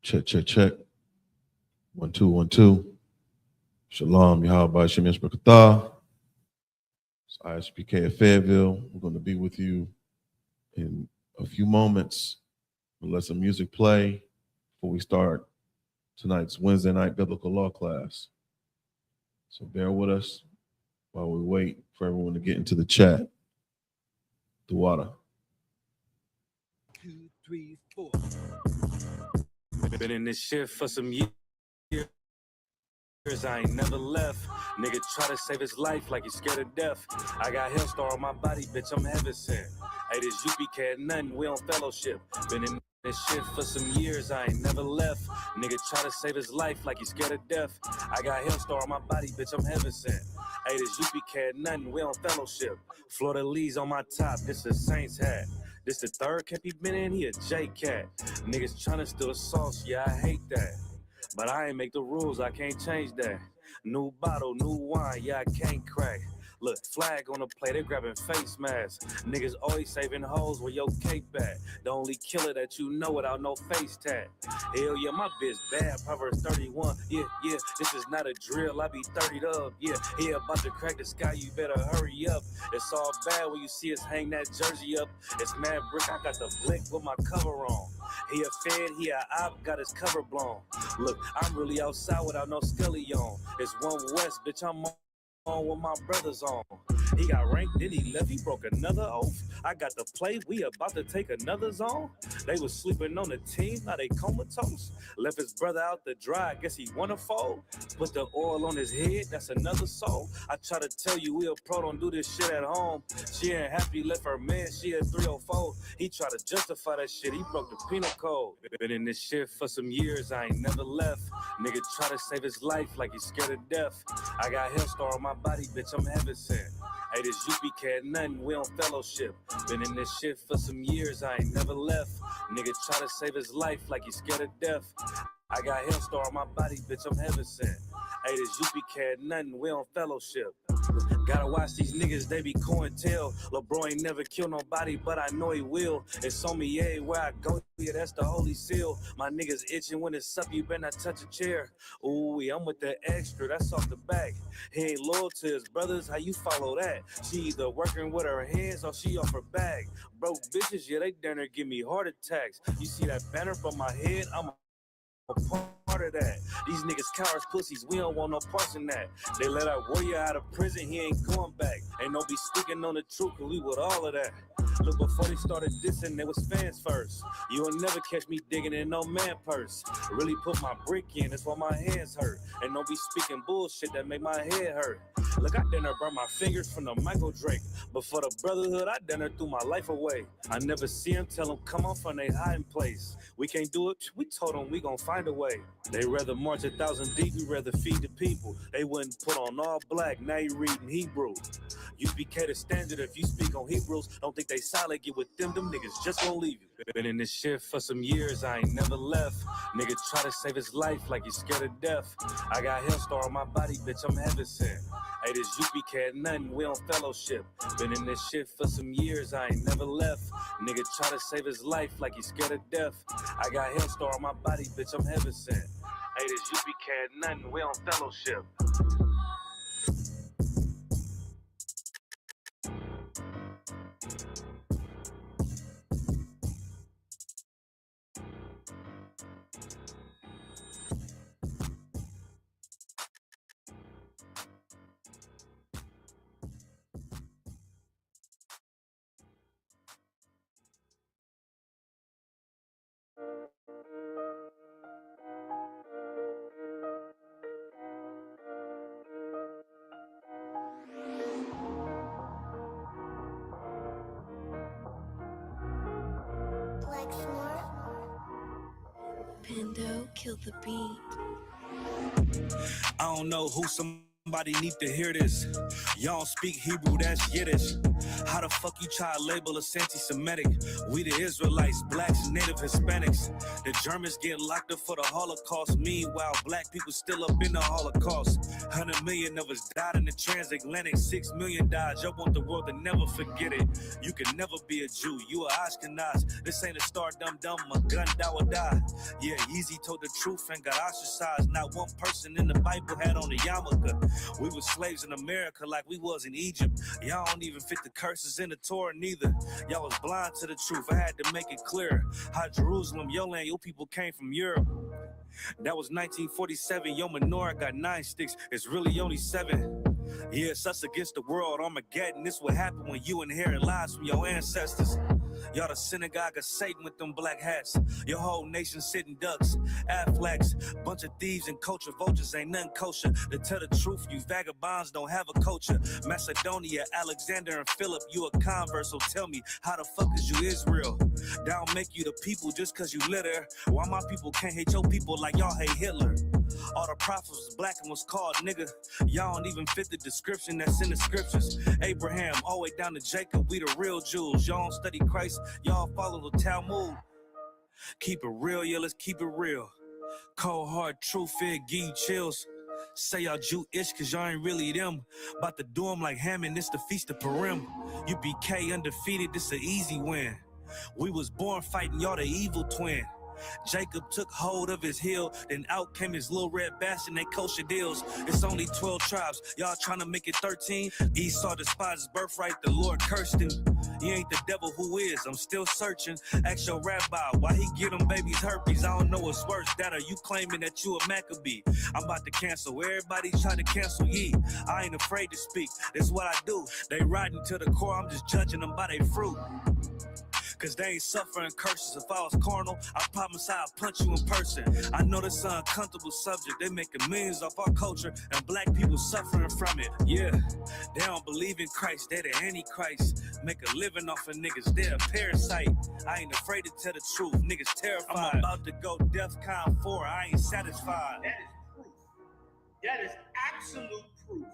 Check, check, check. 1 2 1 2. Shalom, YAHANNA. It's I.S.U.P.K at Fayetteville. We're going to be with you in a few moments. We'll let some music play before we start tonight's Wednesday night biblical law class. So bear with us while we wait for everyone to get into the chat. The water. 2, 3, 4. Been in this shit for some years. I ain't never left. Nigga try to save his life like he's scared of death. I got Hellstar on my body, bitch, I'm heaven sent. Hey, this U.P.K at nothing, we on fellowship. Been in this shit for some years, I ain't never left. Nigga try to save his life like he's scared of death. I got Hellstar on my body, bitch, I'm heaven sent. Hey, this U.P.K at nothing, we on fellowship. Florida Lee's on my top, this a Saints hat. This the third cap he been in, he a J-Cat. Niggas tryna steal the sauce, yeah, I hate that. But I ain't make the rules, I can't change that. New bottle, new wine, yeah, I can't crack. Look, flag on the plate, they grabbing face masks. Niggas always saving hoes where your cape at. The only killer that you know without no face tag. Hell yeah, my bitch bad, Proverbs 31. Yeah, this is not a drill, I be 30'd up. Yeah, about to crack the sky, you better hurry up. It's all bad when you see us hang that jersey up. It's mad brick, I got the blick with my cover on. He a fed, he a op, got his cover blown. Look, I'm really outside without no skelly on. It's one West, bitch, I'm on with my brothers on. He got ranked, then he left, he broke another oath. I got the play, we about to take another zone. They was sleeping on the team, now they comatose. Left his brother out to dry, I guess he wanna fold. Put the oil on his head, that's another soul. I try to tell you, we a pro, don't do this shit at home. She ain't happy, left her man, she a 304. He tried to justify that shit, he broke the penal code. Been in this shit for some years, I ain't never left. Nigga try to save his life like he's scared of death. I got Hellstar on my body, bitch, I'm heaven sent. Hey, this U.P.K at nothing, we on fellowship. Been in this shit for some years, I ain't never left. Nigga try to save his life like he's scared of death. I got Hellstar on my body, bitch, I'm heaven sent. Hey, this U.P.K at nothing, we on fellowship. Gotta watch these niggas, they be cointel. LeBron ain't never killed nobody, but I know he will. It's on me everywhere I go, yeah, that's the holy seal. My niggas itching when it's up, you better not touch a chair. Ooh, I'm with the extra, that's off the back. He ain't loyal to his brothers, how you follow that? She either working with her hands or she off her bag. Broke bitches, yeah, they down there give me heart attacks. You see that banner from my head, I'm a part of that. These niggas cowards, pussies, we don't want no parts in that. They let our warrior out of prison, he ain't going back. Ain't no be speaking on the truth, cause we with all of that. Look, before they started dissing, they was fans first. You will never catch me digging in no man purse. Really put my brick in, that's why my hands hurt. And don't be speaking bullshit that make my head hurt. Look, I done burn my fingers from the Michael Drake. But for the brotherhood, I done threw my life away. I never see them, tell them come on from their hiding place. We can't do it, we told them we gon' find a way. They rather march 1,000 deep, we rather feed the people. They wouldn't put on all black, now you reading Hebrew. U.P.K the standard, if you speak on Hebrews, don't think they solid, get with them niggas just gon' leave you. Been in this shit for some years, I ain't never left. Nigga try to save his life like he's scared of death. I got Hellstar on my body, bitch, I'm heaven sent. Hey, this U.P.K at nothing, we on fellowship. Been in this shit for some years, I ain't never left. Nigga try to save his life like he's scared of death. I got Hellstar on my body, bitch, I'm heaven sent. Hey, this U.P.K at nothing, we on fellowship. Pendo, kill the beat. I don't know who some Somebody need to hear this. Y'all speak Hebrew, that's Yiddish. How the fuck you try to label us anti-Semitic? We the Israelites, blacks, native Hispanics. The Germans get locked up for the Holocaust. Meanwhile, black people still up in the Holocaust. 100 million of us died in the transatlantic. 6 million died. Y'all want the world to never forget it. You can never be a Jew. You a Ashkenaz. This ain't a star dum-dum. My gun die or die. Yeah, Yeezy told the truth and got ostracized. Not one person in the Bible had on a yarmulke. We were slaves in America like we was in Egypt. Y'all don't even fit the curses in the Torah neither. Y'all was blind to the truth. I had to make it clear. How Jerusalem, your land, your people came from Europe. That was 1947. Your menorah got 9 sticks. It's really only 7. Yeah, it's us against the world. Armageddon. This what happened when you inherit lies from your ancestors. Y'all the synagogue of Satan with them black hats. Your whole nation sitting ducks, Aflacs, bunch of thieves and culture vultures, ain't nothing kosher. To tell the truth, you vagabonds don't have a culture. Macedonia, Alexander and Philip, you a convert, so tell me, how the fuck is you Israel? That don't make you the people just cause you litter. Why my people can't hate your people like y'all hate Hitler? All the prophets was black and was called nigga. Y'all don't even fit the description that's in the scriptures. Abraham, all the way down to Jacob, we the real Jews. Y'all don't study Christ, y'all follow the Talmud. Keep it real, yeah, let's keep it real. Cold hard truth, it give you chills. Say y'all Jewish cause y'all ain't really them. About to do them like Hammond, it's the Feast of Purim. U.P.K undefeated, this an easy win. We was born fighting, y'all the evil twin. Jacob took hold of his heel, then out came his little red bastard, they kosher deals. It's only 12 tribes, y'all trying to make it 13. Esau despised his birthright, the Lord cursed him. He ain't the devil, who is? I'm still searching. Ask your rabbi, why he get them babies herpes? I don't know what's worse, that or you claiming that you a Maccabee. I'm about to cancel, everybody try to cancel ye. I ain't afraid to speak, that's what I do. They riding to the core, I'm just judging them by their fruit. Cause they ain't suffering curses. If I was carnal, I promise I'd punch you in person. I know this is an uncomfortable subject. They making millions off our culture and black people suffering from it. Yeah, they don't believe in Christ. They the Antichrist. Make a living off of niggas. They're a parasite. I ain't afraid to tell the truth. Niggas terrified. I'm about to go DEFCON 4. I ain't satisfied. That is proof. That is absolute proof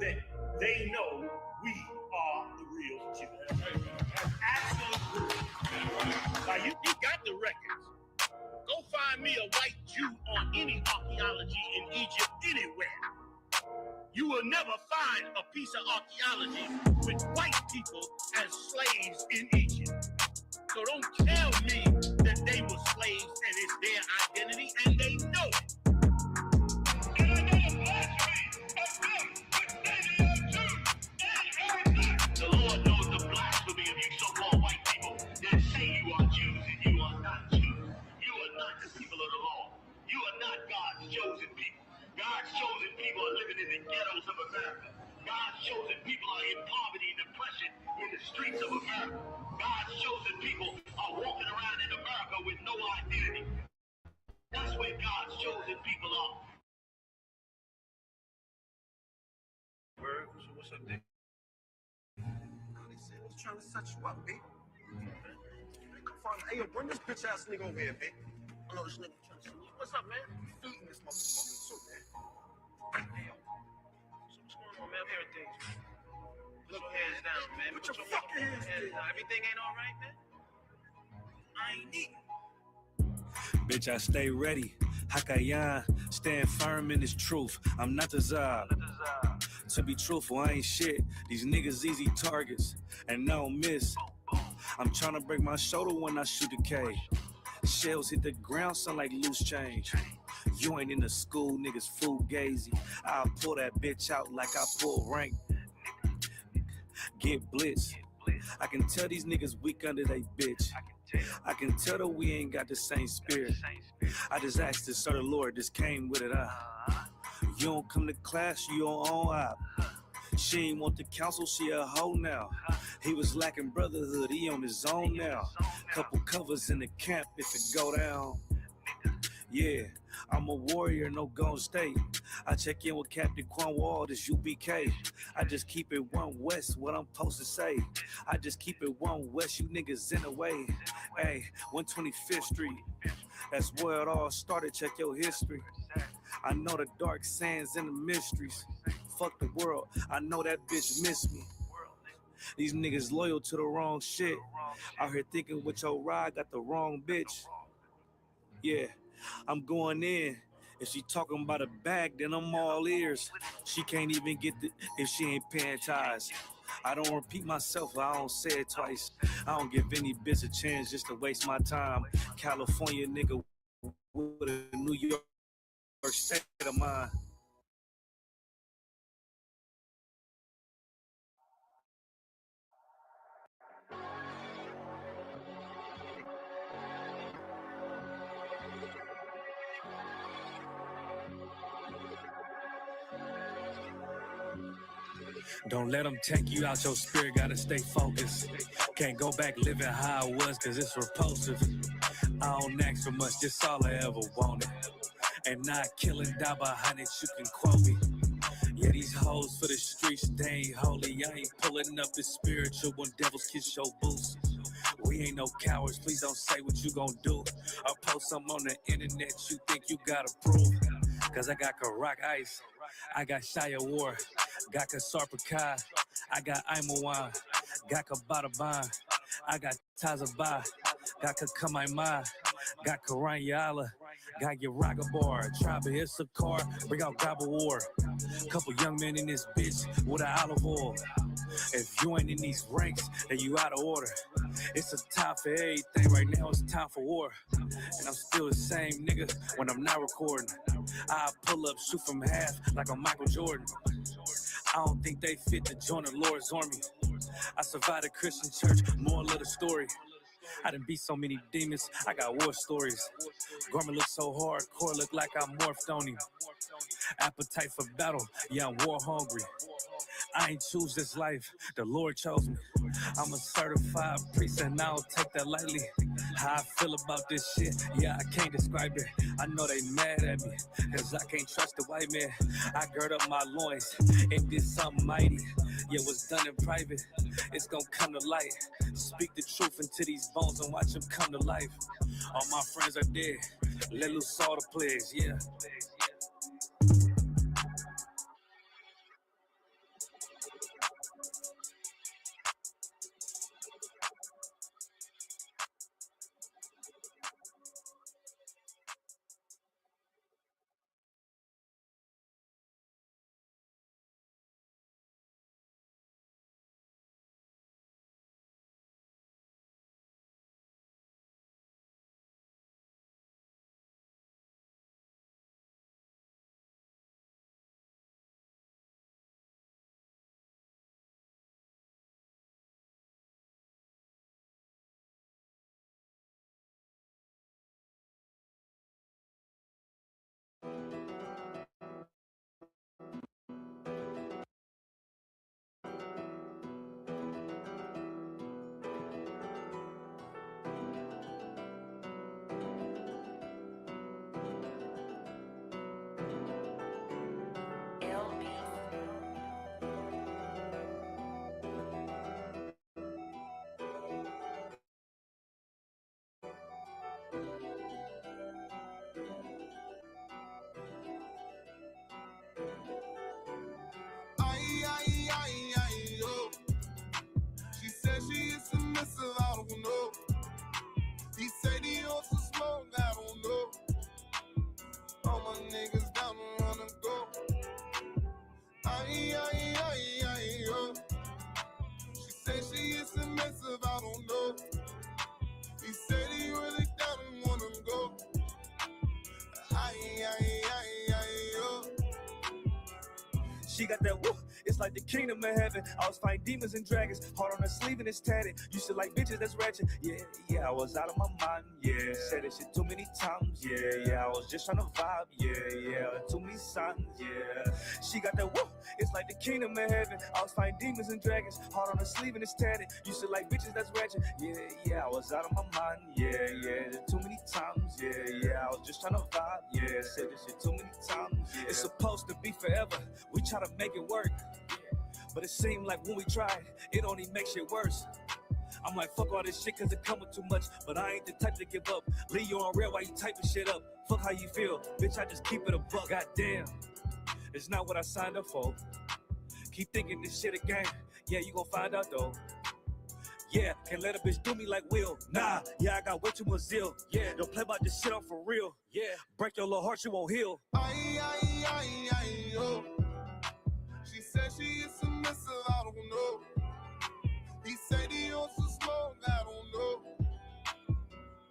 that they know we are the real Jews. That's absolute proof. Now you got the records. Go find me a white Jew on any archaeology in Egypt anywhere. You will never find a piece of archaeology with white people as slaves in Egypt. So don't tell me that they were slaves and it's their identity, and they know it. And I know the blasphemy of them, which they are too. The Lord knows the blasphemy of you so-called white people that say you are Jews and you are not Jews. You are not the people of the law. You are not God's chosen people. God's chosen people are living in the ghettos of America. God's chosen people are in poverty and depression in the streets of America. God's chosen people are walking around in America with no identity. That's where God's chosen people are. What's up, Dick? They said I was trying to set you up, B. Come find me. Hey, yo, bring this bitch ass nigga over here, B. I know this nigga trying to see me. What's up, man? I'm feeding this motherfucker too, man. Hey, yo. So what's going on, man? I'm hearing things, man. Look your hands down, man. Put your fucking hands down. Everything ain't all right, man? I ain't eating. Bitch, I stay ready. Hakayan, stand firm in this truth. I'm not the Zab. To be truthful, I ain't shit. These niggas easy targets, and I don't miss. I'm trying to break my shoulder when I shoot a K. Shells hit the ground, sound like loose change. You ain't in the school, niggas fugazi. I'll pull that bitch out like I pull rank. Get blitz. I can tell these niggas weak under they bitch. I can tell that we ain't got the same spirit. I just asked to serve the Lord, just came with it. You don't come to class, you don't own up. She ain't want the counsel, she a hoe now. He was lacking brotherhood, he on his own now. Couple covers in the camp if it go down. Yeah, I'm a warrior, no Golden State. I check in with Captain Quan Wall, this U.P.K. I just keep it one west, what I'm supposed to say. I just keep it one west, you niggas in the way. Hey, 125th Street, that's where it all started, check your history. I know the dark sands and the mysteries. Fuck the world, I know that bitch miss me. These niggas loyal to the wrong shit. Out here thinking with your ride got the wrong bitch. Yeah, I'm going in. If she talking about a bag, then I'm all ears. She can't even get the if she ain't paying ties. I don't repeat myself, I don't say it twice. I don't give any bitch a chance just to waste my time. California nigga with a New York state of mind. Don't let them take you out your spirit, gotta stay focused. Can't go back living how I was, cause it's repulsive. I don't ask for much, that's all I ever wanted. And not killing, die behind it, you can quote me. Yeah, these hoes for the streets, they ain't holy. I ain't pulling up the spiritual when devils kiss your boots. We ain't no cowards, please don't say what you gon' do. Or post something on the internet you think you gotta prove. Cause I got Karak Ice, I got Shia War, got Kasarpakai, I got Imawan, got Kabataban, I got Tazaba, got Kakamaima, got Karanyala, got Yaragabar, Tribe of Issachar, bring out Gobble War. Couple young men in this bitch with an olive oil. If you ain't in these ranks, then you out of order. It's a time for everything, right now it's time for war. And I'm still the same nigga when I'm not recording. I pull up, shoot from half like I'm Michael Jordan. I don't think they fit to join the Lord's army. I survived a Christian church, moral of the story. I done beat so many demons, I got war stories. Garment look so hardcore, look like I morphed on him. Appetite for battle, yeah, I'm war hungry. I ain't choose this life, the Lord chose me. I'm a certified priest and I don't take that lightly. How I feel about this shit, yeah, I can't describe it. I know they mad at me, cause I can't trust the white man. I gird up my loins and did something mighty. Yeah, what's done in private, it's gonna come to light. Speak the truth into these bones and watch them come to life. All my friends are dead, let loose all the plagues, yeah. I.O. She said she is submissive, I don't know. He said he wants to smoke, I don't know. All my niggas down to run and go. I.O. She said she is submissive, I don't know. He said he really down and wanna go. I.O. She got that woo, it's like the kingdom of heaven. I was fighting demons and dragons, heart on her sleeve and it's tatted. You should like bitches that's ratchet. Yeah, I was out of my mind. Yeah, said that shit too many times. Yeah, I was just trying to vibe. Yeah, too many signs. Yeah, she got that woo, it's like the kingdom of heaven. I was fighting demons and dragons, heart on her sleeve and it's tatted. You should like bitches that's ratchet. Yeah, I was out of my mind. Yeah, too many times. Yeah, I was just trying to vibe. Yeah, said this shit too many times. Yeah. It's supposed to be forever. We try to make it work, but it seemed like when we tried, it only makes shit worse. I'm like, fuck all this shit cause it come with too much. But I ain't the type to give up. Leave you on red while you typing shit up. Fuck how you feel, bitch, I just keep it a buck. Goddamn, it's not what I signed up for. Keep thinking this shit again. Yeah, you gon' find out though. Yeah, can't let a bitch do me like Will. Nah, yeah, I got way too much zeal. Yeah, don't play about this shit, I'm for real. Yeah, break your little heart, you won't heal. I.S.U.P.K. She said she is submissive, I don't know. He said he wants to smoke, I don't know.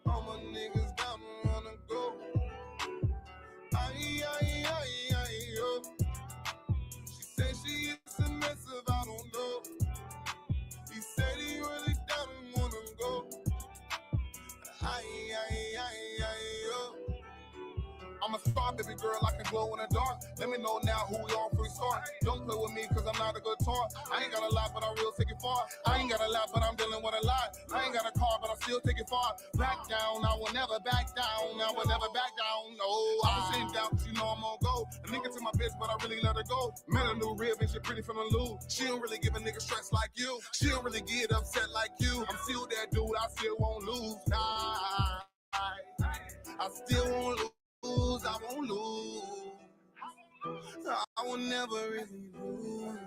All my niggas down to run and go. I.S.U.P.K. She said she is submissive, I don't know. He said he really down and wanna go. I.S.U.P.K. I'm a star, baby girl, I can glow in the dark. Let me know now who we all free start. Don't play with me, cause I'm not a good talk. I ain't got a lot, but I real take it far. I ain't got a lot, but I'm dealing with a lot. I ain't got a car, but I still take it far. Back down, I will never back down. I will never back down, no. I'm sitting down, cause you know I'm gonna go. A nigga to my bitch, but I really let her go. Met a new rib and she pretty from the loo. She don't really give a nigga stress like you. She don't really get upset like you. I'm still that dude, I still won't lose. Nah, I still won't lose. I won't lose. I will never really lose.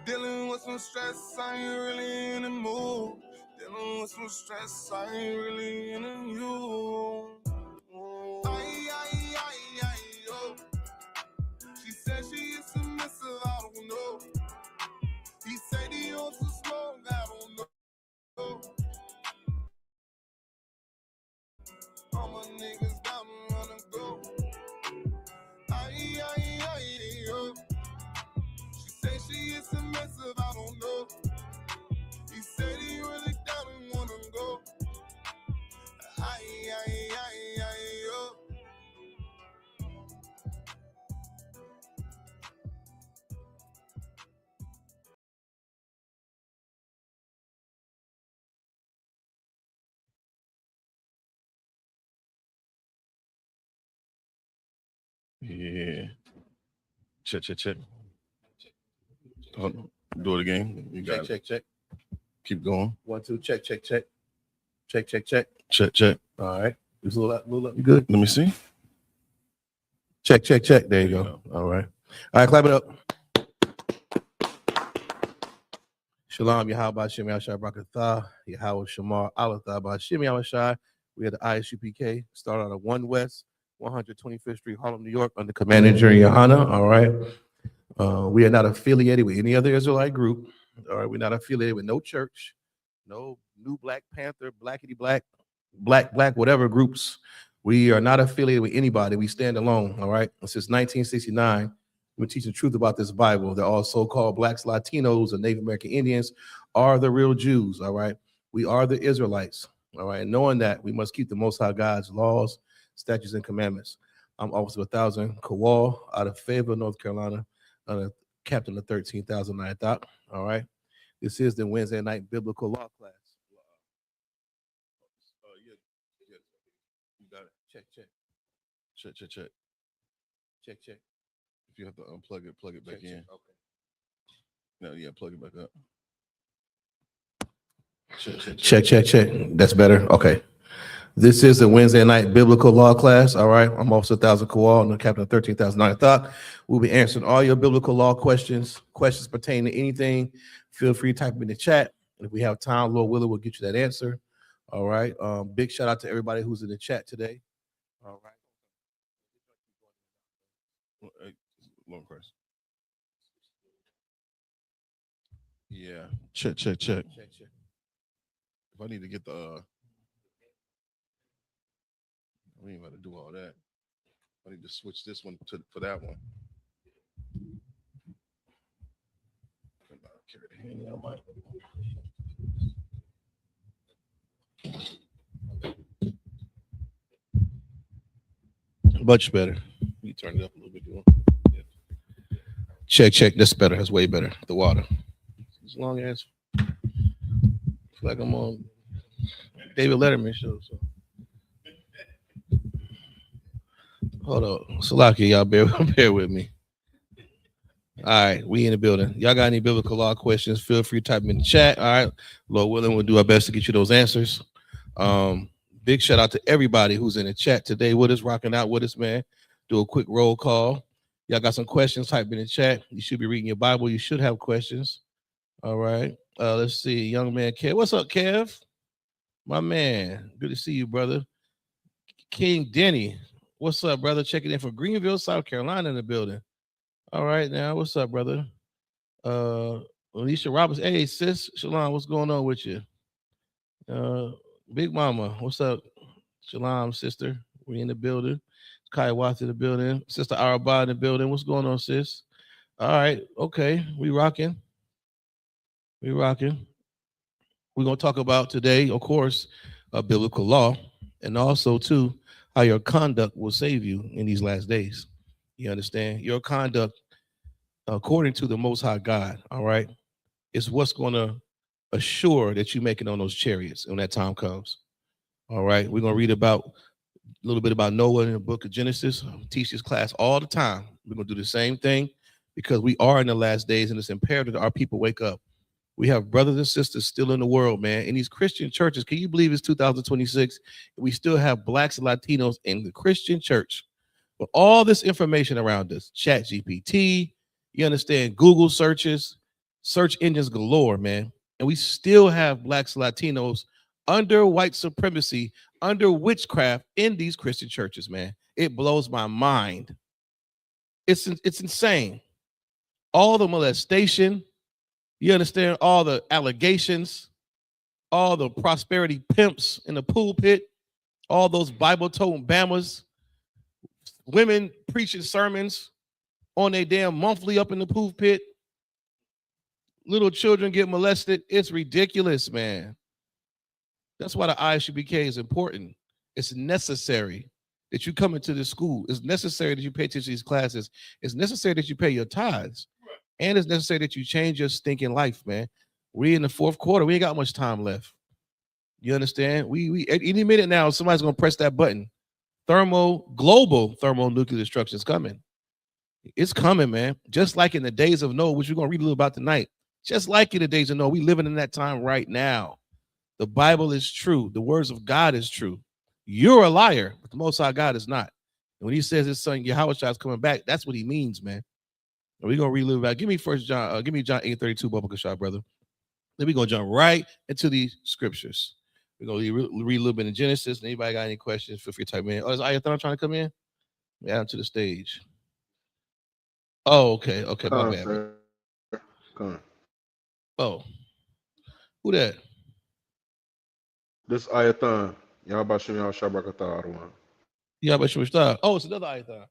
Dealing with some stress, I ain't really in the mood. Dealing with some stress, I ain't really in the mood. I.S.U.P.K. She said she is submissive, I don't know. He said he wants to smoke, I don't know. All my niggas down and run and go. I.S.U.P.K. She said she is submissive, I don't know. He said he really down and wanna go. I.S.U.P.K. Yeah. Check. Hold on. Do it again. You got Check. Keep going. 1, 2, check. Check. Check. All right. Just a little up. You good? Let me see. Check. There you go. All right. All right, clap it up. Shalom, Yahweh Shem Yahshai Brakatha, Yahweh Shamar Alatha Shem Yahshai. We had the I.S.U.P.K. started out of 1 West, 125th Street, Harlem, New York, under Commander General YAHANNA. All right. We are not affiliated with any other Israelite group. All right. We're not affiliated with no church, no New Black Panther, Blackity Black, Black, whatever groups. We are not affiliated with anybody. We stand alone. All right. Since 1969, we're teaching the truth about this Bible. They're all so-called Blacks, Latinos, and Native American Indians are the real Jews. All right. We are the Israelites. All right. And knowing that, we must keep the Most High God's laws, statutes, and commandments. I'm Officer 1000 Kowal out of Fayetteville, North Carolina, captain of 13,009 Doc. All right. This is the Wednesday night biblical law class. Yeah. You got it. Check. If you have to unplug it, plug it back in. Okay. No, yeah, plug it back up. Check. That's better. Okay. This is the Wednesday night biblical law class. All right. I'm Officer 1000 Kowal, and the captain of 13,009 Thought. We'll be answering all your biblical law questions pertaining to anything. Feel free to type them in the chat. And if we have time, Lord willing, we'll get you that answer. All right. Big shout out to everybody who's in the chat today. All right. Long press. Yeah. Check. If I need to get the we ain't about to do all that. I need to switch this one for that one. Much better. You turn it up a little bit more. Yeah. Check. That's better. That's way better. The water. As long as I feel like I'm on David Letterman show. So hold on. Salaki, y'all bear with me. All right, we in the building. Y'all got any biblical law questions? Feel free to type them in the chat. All right, Lord willing, we'll do our best to get you those answers. Big shout out to everybody who's in the chat today with us, rocking out with us, man. Do a quick roll call. Y'all got some questions? Type in the chat. You should be reading your Bible. You should have questions. All right. Let's see. Young man Kev. What's up, Kev? My man. Good to see you, brother. King Denny. What's up, brother? Checking in from Greenville, South Carolina in the building. All right, now. What's up, brother? Alicia Roberts. Hey, sis. Shalom. What's going on with you? Big Mama. What's up? Shalom, sister. We in the building. Kai Watts in the building. Sister Araba in the building. What's going on, sis? All right. Okay. We rocking. We're going to talk about today, of course, biblical law, and also, too, how your conduct will save you in these last days. You understand? Your conduct, according to the Most High God, all right, is what's going to assure that you make it on those chariots when that time comes. All right. We're going to read about a little bit about Noah in the book of Genesis. I teach this class all the time. We're going to do the same thing because we are in the last days, and it's imperative that our people wake up. We have brothers and sisters still in the world, man. In these Christian churches, can you believe it's 2026? We still have blacks and Latinos in the Christian church. But all this information around us, Chat GPT, you understand, Google searches, search engines galore, man. And we still have blacks and Latinos under white supremacy, under witchcraft in these Christian churches, man. It blows my mind. It's insane. All the molestation, you understand, all the allegations, all the prosperity pimps in the pulpit, all those Bible-toting Bamas, women preaching sermons on their damn monthly up in the pulpit, little children get molested. It's ridiculous, man. That's why the I.S.U.P.K is important. It's necessary that you come into this school. It's necessary that you pay attention to these classes. It's necessary that you pay your tithes. And it's necessary that you change your stinking life, man. We in the fourth quarter. We ain't got much time left. You understand? We any minute now, somebody's going to press that button. Global thermonuclear destruction is coming. It's coming, man. Just like in the days of Noah, which we're going to read a little about tonight. Just like in the days of Noah, we living in that time right now. The Bible is true. The words of God is true. You're a liar, but the Most High God is not. And when he says his son Yahawashi is coming back, that's what he means, man. And we're gonna relive that. Give me John 8:32, Bubba shot, brother. Then we're gonna jump right into these scriptures. We're gonna read a little bit in Genesis. And anybody got any questions? Feel free to type in. Oh, is Ayathon trying to come in? Add him to the stage. Oh, okay, my bad. Sir. Come on. Oh, who that? This Ayathon. Yahabashim. Oh, it's another Ayathon.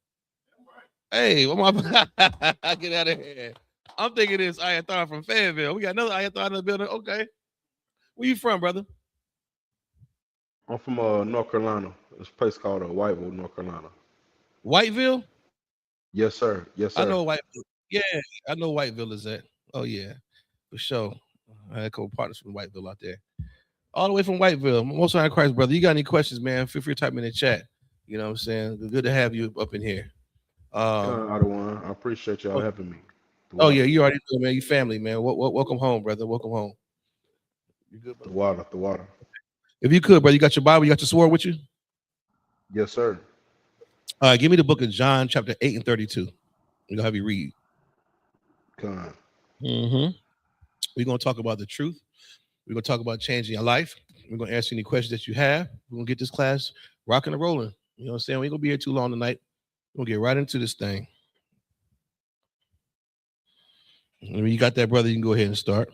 Hey, what my get out of here. I'm thinking it's Ayathon from Fayetteville. We got another Ayathon in the building. Okay. Where you from, brother? I'm from North Carolina. This place called Whiteville, North Carolina. Whiteville? Yes, sir. Yes, sir. I know Whiteville. Yeah, I know Whiteville is that. Oh, yeah. For sure. I had a couple partners from Whiteville out there. All the way from Whiteville. Most High Christ, brother. You got any questions, man? Feel free to type in the chat. You know what I'm saying? Good to have you up in here. I appreciate y'all having me. Oh, yeah, you already know, man. You family, man. Welcome home, brother. Welcome home. You good, brother? The water. If you could, brother, you got your Bible, you got your sword with you? Yes, sir. All right, give me the book of John, chapter 8 and 32. We're gonna have you read. Come on. We're gonna talk about the truth. We're gonna talk about changing your life. We're gonna answer any questions that you have. We're gonna get this class rocking and rolling. You know what I'm saying? We ain't gonna be here too long tonight. We'll get right into this thing. When you got that, brother, you can go ahead and start.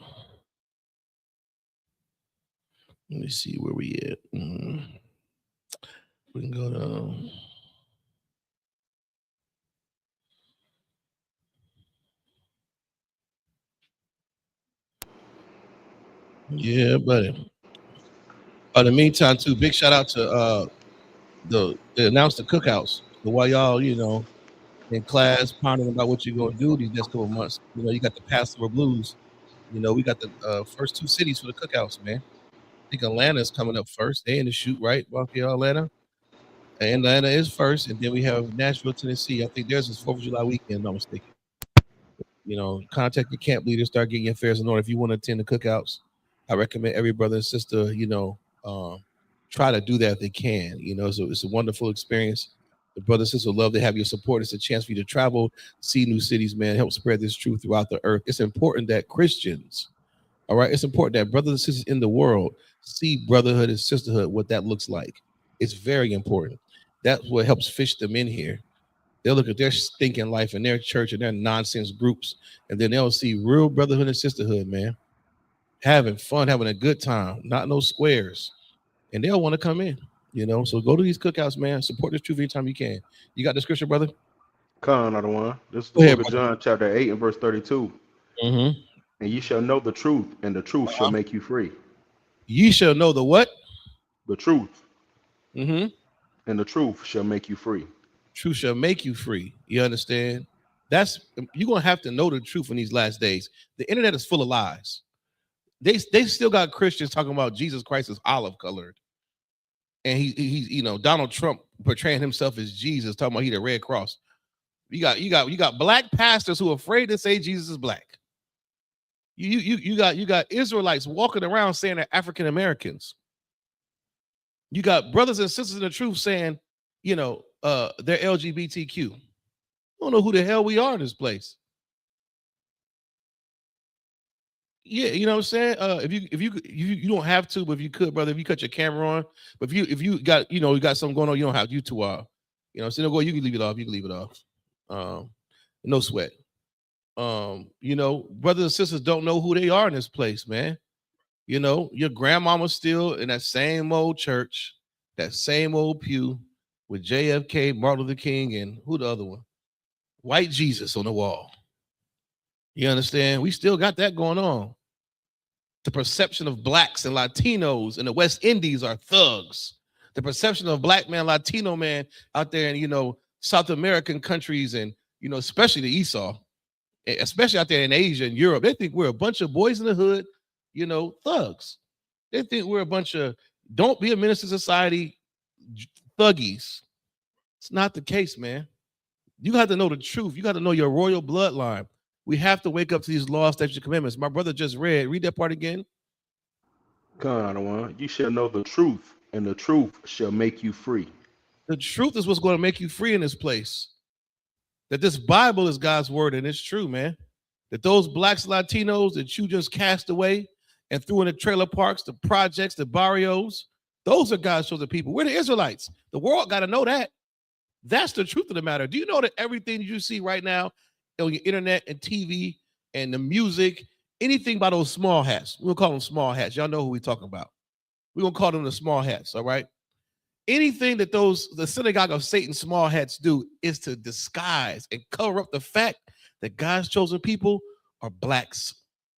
Let me see where we at. We can go to... Yeah, buddy. In the meantime, too, big shout out to they announced the cookouts. So while y'all, you know, in class pondering about what you're gonna do these next couple of months, you know, you got the Passover Blues. You know, we got the first two cities for the cookouts, man. I think Atlanta's coming up first. They in the shoot, right? Buffalo, Atlanta. And Atlanta is first, and then we have Nashville, Tennessee. I think theirs is 4th of July weekend, if I'm not mistaken. You know, contact your camp leader, start getting your affairs in order. If you want to attend the cookouts, I recommend every brother and sister, you know, try to do that if they can. You know, so it's a wonderful experience. The brothers and sisters love to have your support. It's a chance for you to travel, see new cities, man, help spread this truth throughout the earth. It's important that Christians, all right, it's important that brothers and sisters in the world see brotherhood and sisterhood, what that looks like. It's very important. That's what helps fish them in here. They'll look at their stinking life and their church and their nonsense groups, and then they'll see real brotherhood and sisterhood, man. Having fun, having a good time, not no squares. And they'll want to come in, you know. So go to these cookouts, man. Support this truth anytime you can. You got the scripture, brother? Con, other one. This is the Go ahead, book of brother. John, chapter 8 and verse 32. Mm-hmm. And ye shall know the truth, and the truth shall make you free. Ye shall know the what? The truth. Mm-hmm. And the truth shall make you free. Truth shall make you free. You understand? That's, you're gonna have to know the truth in these last days. The internet is full of lies. They still got Christians talking about Jesus Christ is olive colored, and he's you know, Donald Trump portraying himself as Jesus, talking about he the Red Cross. You got black pastors who are afraid to say Jesus is black. You got Israelites walking around saying they're African Americans. You got brothers and sisters in the truth saying, you know, they're LGBTQ. I don't know who the hell we are in this place. Yeah, you know what I'm saying? If you don't have to, but if you could, brother, if you cut your camera on, but if you got, you know, you got something going on, you don't have you to you know, so no, go, you can leave it off, no sweat. You know, brothers and sisters don't know who they are in this place, man. You know, your grandmama's still in that same old church, that same old pew with JFK, Martin Luther King, and who the other one? White Jesus on the wall. You understand? We still got that going on. The perception of blacks and Latinos in the West Indies are thugs. The perception of black man, Latino man out there in, you know, South American countries and, you know, especially the Esau, especially out there in Asia and Europe, they think we're a bunch of boys in the hood, you know, thugs. They think we're a bunch of don't be a menace to society thuggies. It's not the case, man. You have to know the truth. You got to know your royal bloodline. We have to wake up to these laws, statutes, and commandments. My brother just read that part again. Con, other one. You shall know the truth, and the truth shall make you free. The truth is what's going to make you free in this place. That this Bible is God's word, and it's true, man. That those blacks, Latinos that you just cast away and threw in the trailer parks, the projects, the barrios, those are God's chosen people. We're the Israelites. The world got to know that. That's the truth of the matter. Do you know that everything you see right now on your internet and TV and the music, anything by those small hats, we'll call them small hats. Y'all know who we're talking about. We're going to call them the small hats, all right? Anything that the synagogue of Satan small hats do is to disguise and cover up the fact that God's chosen people are blacks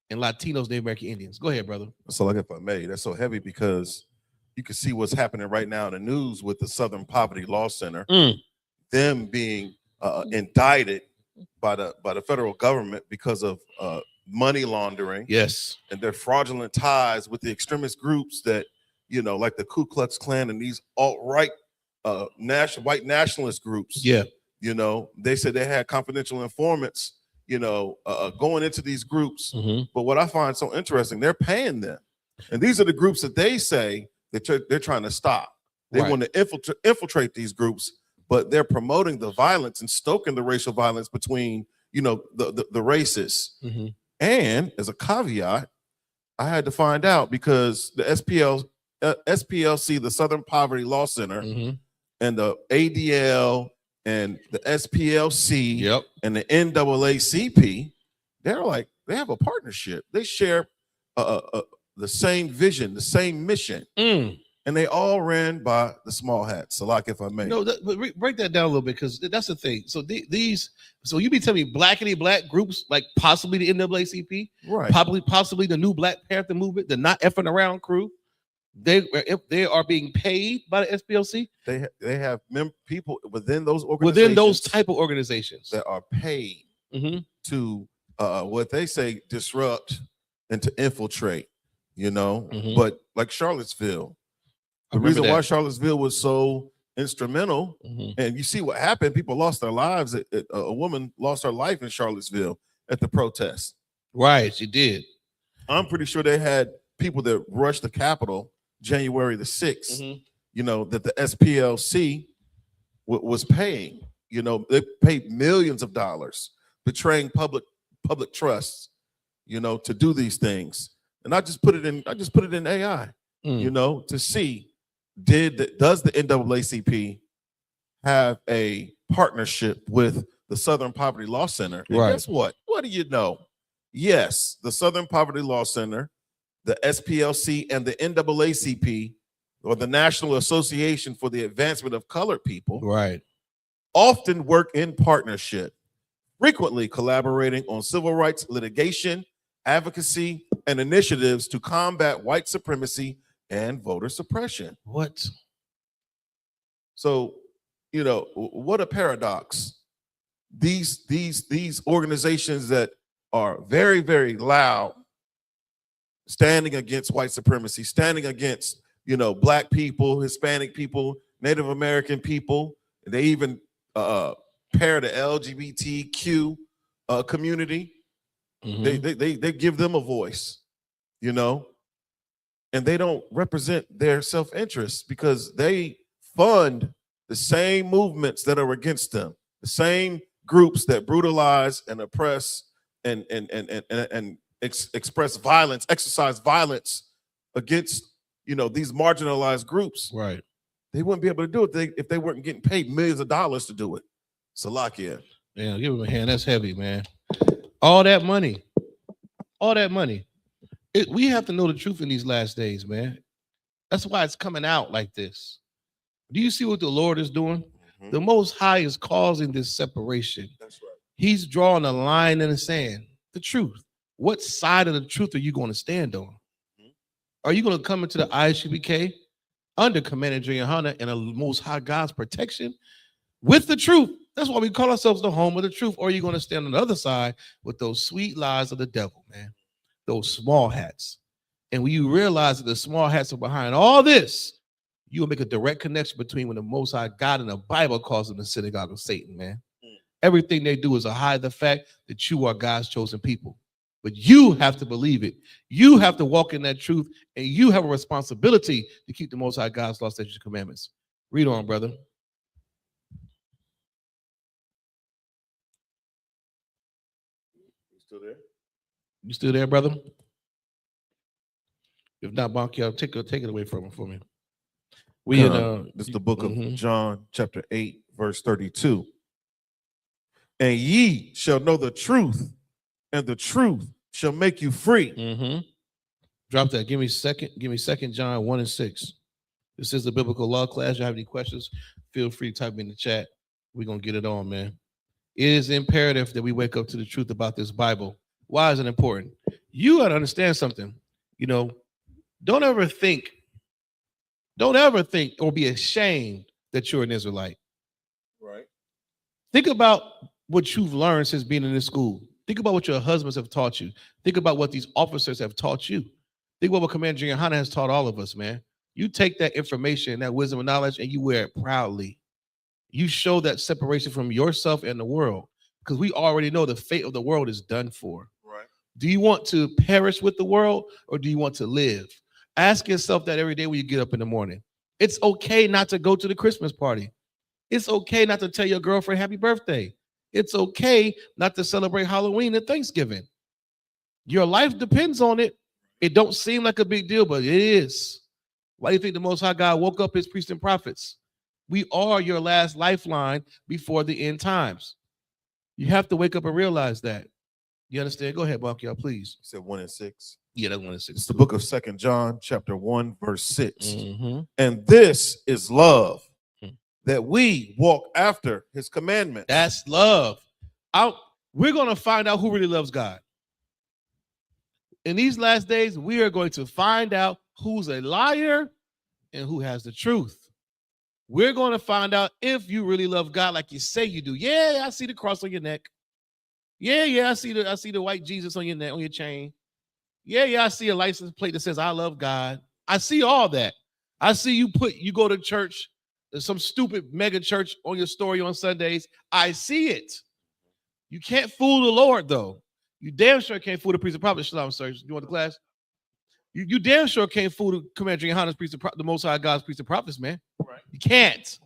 and Latinos, Native American Indians. Go ahead, brother. So, like, if I may, that's so heavy because you can see what's happening right now in the news with the Southern Poverty Law Center, them being indicted by the federal government because of money laundering. Yes, and their fraudulent ties with the extremist groups that, you know, like the Ku Klux Klan and these alt-right white nationalist groups. Yeah, you know, they said they had confidential informants, you know, going into these groups. But what I find so interesting, they're paying them, and these are the groups that they say that they're trying to stop. They want to infiltrate these groups, but they're promoting the violence and stoking the racial violence between, you know, the races. And as a caveat, I had to find out because the SPLC, the Southern Poverty Law Center, and the ADL and the SPLC and the NAACP, they have a partnership. They share the same vision, the same mission. And they all ran by the small hats. So, like, if I may. No, but break that down a little bit, because that's the thing. So so you be telling me black groups, like possibly the NAACP, right? Possibly the new Black Panther movement, the not effing around crew. If they are being paid by the SPLC, they have people within those type of organizations that are paid to what they say disrupt and to infiltrate. You know, but like Charlottesville. The reason why Charlottesville was so instrumental, and you see what happened, people lost their lives. A woman lost her life in Charlottesville, at the protest. Right, she did. I'm pretty sure they had people that rushed the Capitol January the 6th, you know, that the SPLC was paying. You know, they paid millions of dollars betraying public trusts, you know, to do these things. And I just put it in AI, you know, to see does the NAACP have a partnership with the Southern Poverty Law Center? And Right. guess what? What do you know? Yes, the Southern Poverty Law Center, the SPLC, and the NAACP, or the National Association for the Advancement of Colored People, Right. often work in partnership, frequently collaborating on civil rights litigation, advocacy, and initiatives to combat white supremacy and voter suppression. What? So, you know, what a paradox. These organizations that are very, very loud, standing against white supremacy, standing against, you know, Black people, Hispanic people, Native American people. They even pair the LGBTQ community. They give them a voice, you know, and they don't represent their self-interest because they fund the same movements that are against them, the same groups that brutalize and oppress and express violence, exercise violence against, you know, these marginalized groups. Right. They wouldn't be able to do it if they weren't getting paid millions of dollars to do it. Salakia. Yeah, give him a hand. That's heavy, man. All that money. We have to know the truth in these last days, man. That's why it's coming out like this. Do you see what the Lord is doing? The Most High is causing this separation. That's right. He's drawing a line in the sand. The truth. What side of the truth are you going to stand on? Are you going to come into the I.S.U.P.K under Commander YAHANNA and the Most High God's protection with the truth? That's why we call ourselves the home of the truth. Or are you going to stand on the other side with those sweet lies of the devil, man? Those small hats. And when you realize that the small hats are behind all this, you will make a direct connection between when the Most High God in the Bible calls them the synagogue of Satan, man. Everything they do is to hide the fact that you are God's chosen people. But you have to believe it. You have to walk in that truth, and you have a responsibility to keep the Most High God's law, statutes, and commandments. Read on, brother. You still there? You still there, brother? If not, Bonky, take it away from him for me. This is the book of John, chapter 8, verse 32. And ye shall know the truth, and the truth shall make you free. Drop that. Give me 2 John 1 and 6. This is the biblical law class. You have any questions? Feel free to type in the chat. We're going to get it on, man. It is imperative that we wake up to the truth about this Bible. Why is it important? You got to understand something. You know, don't ever think or be ashamed that you're an Israelite. Right. Think about what you've learned since being in this school. Think about what your husbands have taught you. Think about what these officers have taught you. Think about what Commander YAHANNA has taught all of us, man. You take that information, that wisdom and knowledge, and you wear it proudly. You show that separation from yourself and the world, because we already know the fate of the world is done for. Right. Do you want to perish with the world, or do you want to live? Ask yourself that every day when you get up in the morning. It's okay not to go to the Christmas party. It's okay not to tell your girlfriend happy birthday. It's okay not to celebrate Halloween and Thanksgiving. Your life depends on it. It don't seem like a big deal, but it is. Why do you think the Most High God woke up his priests and prophets? We are your last lifeline before the end times. You have to wake up and realize that. You understand? Go ahead, Bonky, please. You said 1 and 6. Yeah, that's 1 and 6. It's the book of 2 John, chapter 1, verse 6. And this is love, that we walk after his commandments. That's love. We're going to find out who really loves God. In these last days, we are going to find out who's a liar and who has the truth. We're going to find out if you really love God like you say you do. Yeah, I see the cross on your neck. Yeah, I see the white Jesus on your neck, on your chain. Yeah, I see a license plate that says I love God. I see all that. I see you go to church, some stupid mega church on your story on Sundays. I see it. You can't fool the Lord, though. You damn sure can't fool the priest of prophet. Shalom, sir. You want the class? You damn sure can't fool the Commander Yohanan, priest of the Most High God's priest of prophets, man. Right. You can't.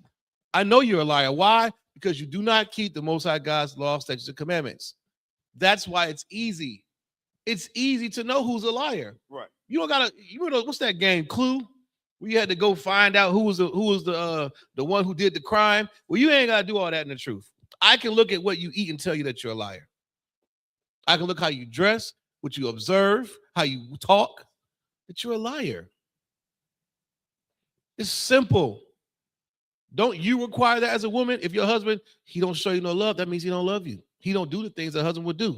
I know you're a liar. Why? Because you do not keep the Most High God's law, statutes, and commandments. That's why it's easy. It's easy to know who's a liar. Right. You don't gotta. You know what's that game? Clue. Where you had to go find out who was the one who did the crime. Well, you ain't gotta do all that in the truth. I can look at what you eat and tell you that you're a liar. I can look how you dress, what you observe, how you talk, that you're a liar. It's simple. Don't you require that as a woman? If your husband, he don't show you no love, that means he don't love you. He don't do the things a husband would do.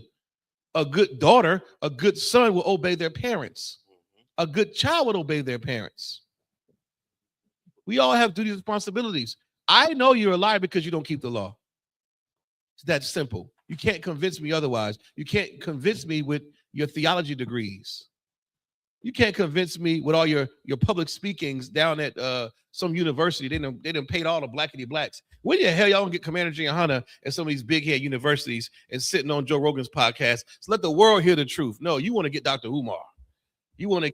A good daughter, a good son will obey their parents. A good child would obey their parents. We all have duties and responsibilities. I know you're a liar because you don't keep the law. It's that simple. You can't convince me otherwise. You can't convince me with your theology degrees. You can't convince me with all your public speakings down at some university. They done paid all the blackity blacks. When the hell y'all gonna get Commander YAHANNA at some of these big head universities and sitting on Joe Rogan's podcast? So let the world hear the truth. No, you want to get Dr. Umar. You want to.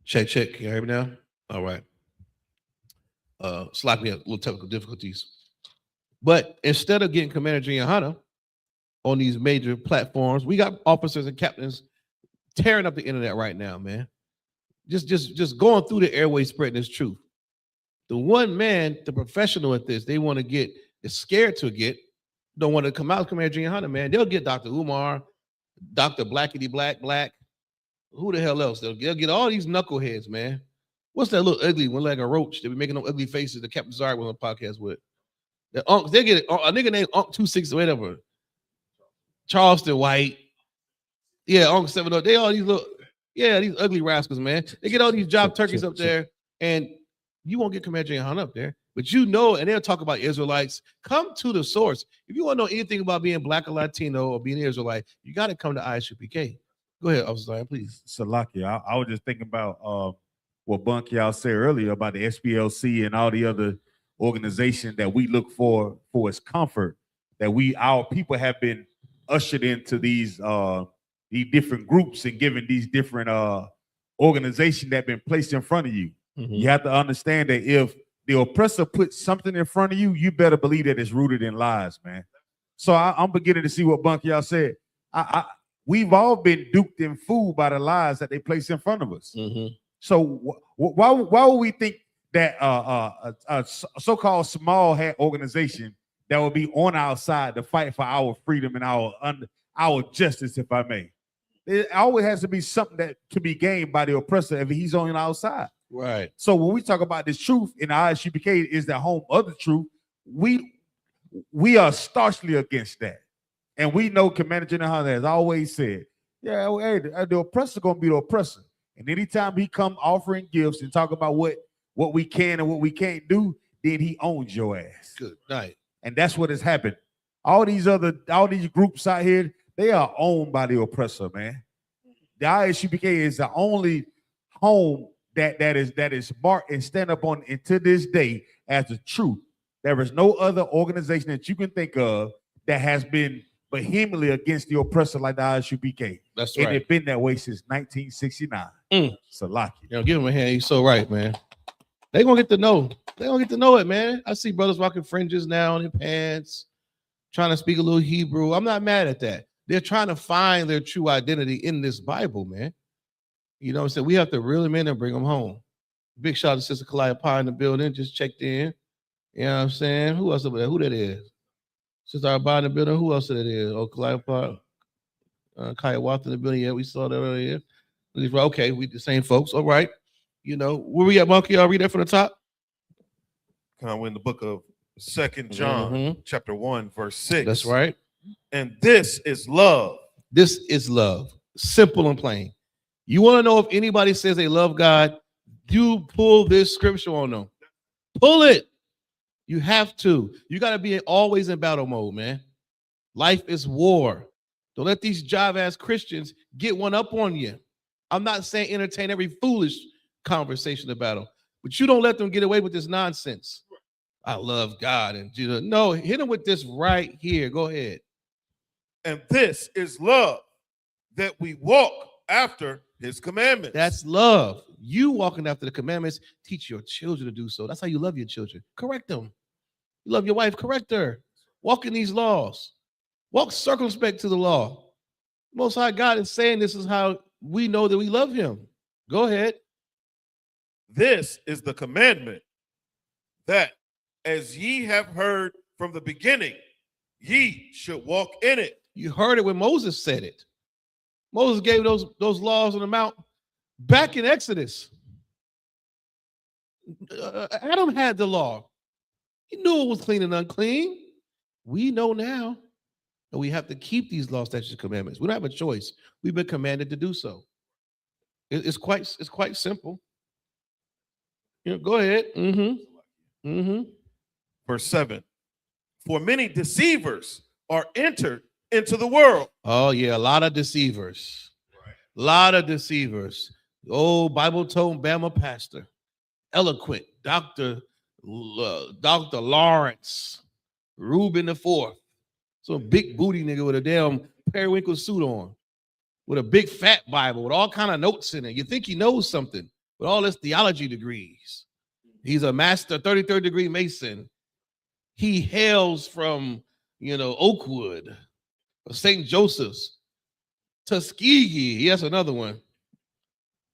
Check. Can you hear me now? All right. Slightly a little technical difficulties. But instead of getting Commander YAHANNA on these major platforms, we got officers and captains tearing up the internet right now, man. Just going through the airways spreading this truth. The one man, the professional at this, they want to get, is scared to get, don't want to come out, Commander YAHANNA, man. They'll get Dr. Umar, Dr. Blackity Black. Who the hell else? They'll get all these knuckleheads, man. What's that little ugly one like a roach? They be making them ugly faces. The Captain Zard was on the podcast with. The Unks, they get a nigga named Unk 26 or whatever. Charleston White. Yeah, Unk 7. They all these little, these ugly rascals, man. They get all these job turkeys up there, and you won't get Commander YAHANNA up there. But you know, and they'll talk about Israelites. Come to the source. If you want to know anything about being black or Latino or being an Israelite, you got to come to I.S.U.P.K. Go ahead, Officer Zion, please. Salakia, I was just thinking about what Bunk y'all said earlier about the SPLC and all the other organizations that we look for its comfort, that our people have been ushered into these different groups and given these different organizations that have been placed in front of you. Mm-hmm. You have to understand that if the oppressor puts something in front of you, you better believe that it's rooted in lies, man. So I'm beginning to see what Bunk y'all said. We've all been duped and fooled by the lies that they place in front of us. Mm-hmm. So why would we think that a so-called small hat organization that will be on our side to fight for our freedom and our justice, if I may? It always has to be something that to be gained by the oppressor if he's on our side. Right. So when we talk about this truth in the I.S.U.P.K. is the home of the truth, we are staunchly against that. And we know Commander YAHANNA has always said, the oppressor gonna be the oppressor. And anytime he come offering gifts and talk about what we can and what we can't do, then he owns your ass. Good night. And that's what has happened. All these groups out here, they are owned by the oppressor, man. The I.S.U.P.K. is the only home that is marked and stand up on and to this day as the truth. There is no other organization that you can think of that has been vehemently against the oppressor like the I.S.U.P.K. That's and right. it's been that way since 1969. Salaki. Give him a hand. He's so right, man. They're gonna get to know. They're gonna get to know it, man. I see brothers rocking fringes now on their pants, trying to speak a little Hebrew. I'm not mad at that. They're trying to find their true identity in this Bible, man. You know what I'm saying? We have to reel them in and bring them home. Big shout out to Sister Kalaya in the building, just checked in. You know what I'm saying? Who else over there? Who that is? Sister Arba in the building. Who else that is? Oh, Kalaya Kaya Watt in the building. Yeah, we saw that earlier. Okay, we the same folks. All right. You know, where we at, Monkey? I'll read that from the top. We're in the book of 2 John, chapter 1, verse 6. That's right. And this is love. This is love. Simple and plain. You want to know if anybody says they love God, you pull this scripture on them. Pull it. You have to. You got to be always in battle mode, man. Life is war. Don't let these jive-ass Christians get one up on you. I'm not saying entertain every foolish conversation about them, but you don't let them get away with this nonsense. I love God. And no, hit them with this right here. Go ahead. And this is love, that we walk after his commandments. That's love. You walking after the commandments, teach your children to do so. That's how you love your children. Correct them. You love your wife, correct her. Walk in these laws. Walk circumspect to the law. Most High God is saying this is how we know that we love him. Go ahead. This is the commandment, that as ye have heard from the beginning, ye should walk in it. You heard it when Moses said it. Moses gave those laws on the mount back in Exodus. Adam had the law. He knew it was clean and unclean. We know now that we have to keep these laws, statutes, and commandments. We don't have a choice. We've been commanded to do so. It's quite simple. Go ahead. Verse 7. For many deceivers are entered into the world. Oh, yeah, a lot of deceivers. A lot of deceivers. Oh, Bible-toting Bama pastor. Eloquent. Dr. Lawrence. Reuben IV. Some big booty nigga with a damn periwinkle suit on. With a big fat Bible with all kind of notes in it. You think he knows something with all his theology degrees. He's a master 33rd degree Mason. He hails from, Oakwood, St. Joseph's, Tuskegee. Yes, another one.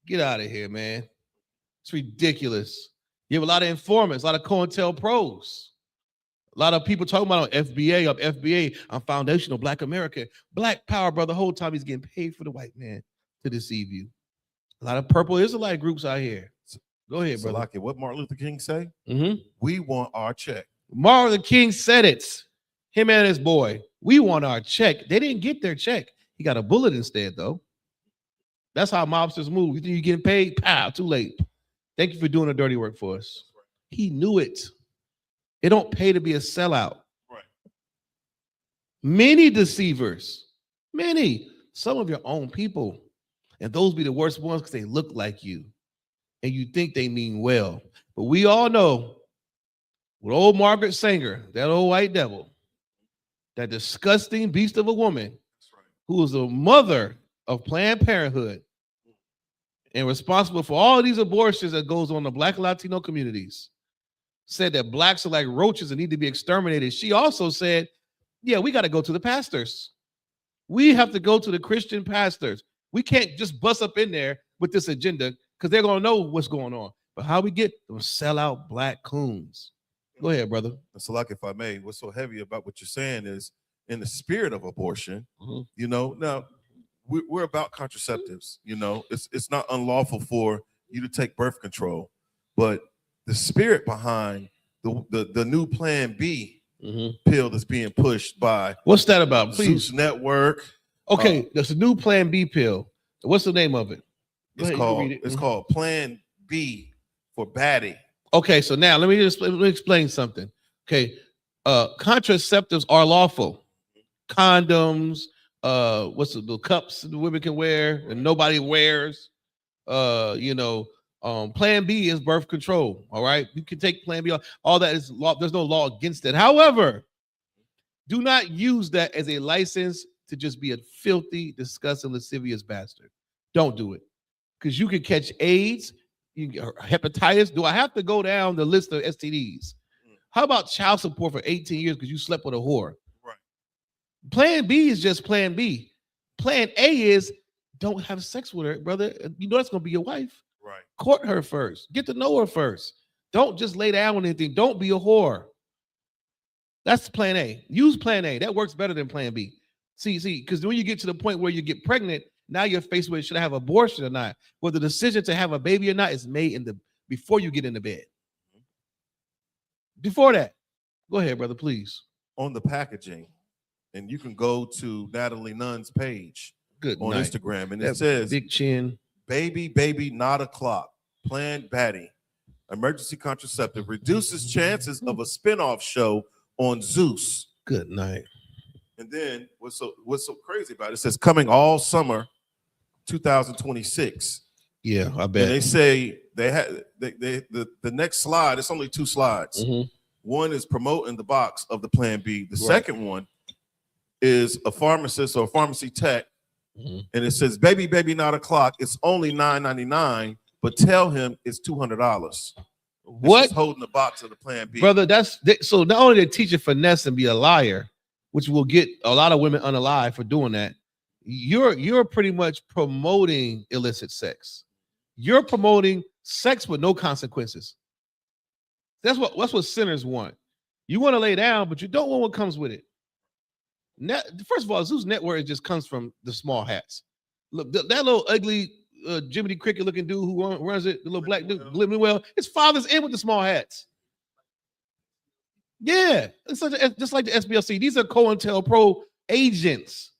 Get out of here, man. It's ridiculous. You have a lot of informants, a lot of COINTELPROs. A lot of people talking about FBA, I'm foundational Black America. Black power, brother, the whole time he's getting paid for the white man to deceive you. A lot of purple Israelite groups out here. Go ahead, brother. Like what Martin Luther King say? We want our check. Martin Luther King said it. Him and his boy. We want our check. They didn't get their check. He got a bullet instead, though. That's how mobsters move. You think you're getting paid? Pow, too late. Thank you for doing the dirty work for us. He knew it. It don't pay to be a sellout. Right. Many deceivers. Many. Some of your own people. And those be the worst ones because they look like you. And you think they mean well. But we all know with old Margaret Sanger, that old white devil, that disgusting beast of a woman, who was the mother of Planned Parenthood and responsible for all of these abortions that goes on in the Black Latino communities, said that blacks are like roaches and need to be exterminated. She also said, yeah, we got to go to the pastors. We have to go to the Christian pastors. We can't just bust up in there with this agenda because they're going to know what's going on. But how we get them sellout black coons? Go ahead, brother. So, like, if I may, what's so heavy about what you're saying is in the spirit of abortion, now we're about contraceptives. It's not unlawful for you to take birth control, but the spirit behind the new Plan B pill that's being pushed by what's that about? Please. Zeus Network. Okay, there's a new Plan B pill. What's the name of it? It's called Plan B for Baddie. Okay, so now let me explain something. Okay, contraceptives are lawful. Condoms, what's the cups the women can wear and nobody wears. Plan B is birth control. All right, you can take Plan B. All that is law. There's no law against it. However, do not use that as a license to just be a filthy, disgusting, lascivious bastard. Don't do it, because you can catch AIDS. You can get hepatitis. Do I have to go down the list of STDs? How about child support for 18 years because you slept with a whore? Right. Plan B is just Plan B. Plan A is don't have sex with her, brother. You know that's going to be your wife. Right. Court her first. Get to know her first. Don't just lay down with anything. Don't be a whore. That's Plan A. Use Plan A. That works better than Plan B. See, because when you get to the point where you get pregnant, now you're faced with should I have abortion or not? Well, the decision to have a baby or not is made before you get in the bed. Before that, go ahead, brother, please. On the packaging, and you can go to Natalie Nunn's page on Instagram, and it says big chin, baby, not a clock, Planned Baddie. emergency contraceptive, reduces chances of a spinoff show on Zeus. Good night. And then what's so crazy about it? It says coming all summer 2026. Yeah, I And bet. they say the next slide, it's only 2 slides. One is promoting the box of the Plan B. The second one is a pharmacist or a pharmacy tech. And it says, baby, not a clock. It's only $9.99, but tell him it's $200. What? Holding the box of the Plan B. Brother, so not only they teach you finesse and be a liar, which will get a lot of women unalive for doing that, you're pretty much promoting illicit sex. You're promoting sex with no consequences. That's what sinners want. You want to lay down, but you don't want what comes with it. First of all, Zeus network just comes from the small hats. Look, that little ugly Jiminy Cricket looking dude who runs it, the little black dude, well, his father's in with the small hats. Yeah, it's just like the SBLC. These are COINTELPRO agents.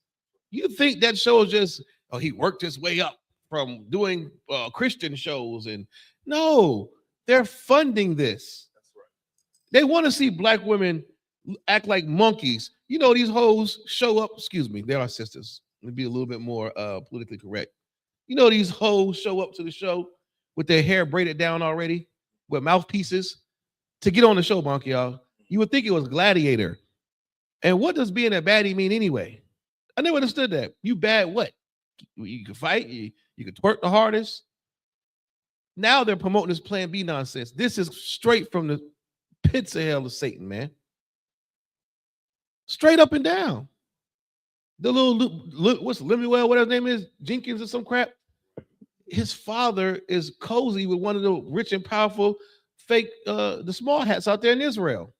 You think that show is just, he worked his way up from doing Christian shows, and no, they're funding this. That's right. They want to see black women act like monkeys. You know, these hoes show up, excuse me, they're our sisters. Let me be a little bit more politically correct. You know, these hoes show up to the show with their hair braided down already, with mouthpieces to get on the show, monkey, y'all. You would think it was Gladiator. And what does being a baddie mean anyway? I never understood that. You bad what? You can fight, you can twerk the hardest. Now they're promoting this Plan B nonsense. This is straight from the pits of hell of Satan, man. Straight up and down. The what's Lemuel, whatever his name is, Jenkins or some crap. His father is cozy with one of the rich and powerful fake the small hats out there in Israel.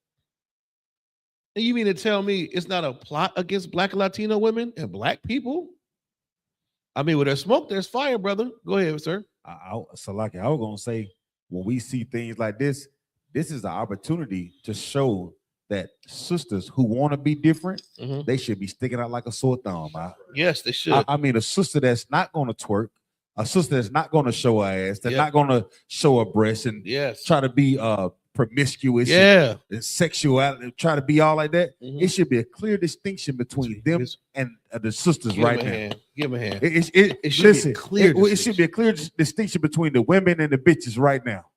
And you mean to tell me it's not a plot against black and Latino women and black people? I mean, where there's smoke, there's fire, brother. Go ahead, sir. Salaki, I was gonna say, when we see things like this is an opportunity to show that sisters who want to be different, they should be sticking out like a sore thumb. Yes, they should. I mean, a sister that's not going to twerk, a sister that's not going to show her ass, that's not going to show her breasts and try to be promiscuous, and sexuality, try to be all like that. It should be a clear distinction between them and the sisters right now. Give them a hand. It should be a clear. It should be a clear distinction between the women and the bitches right now.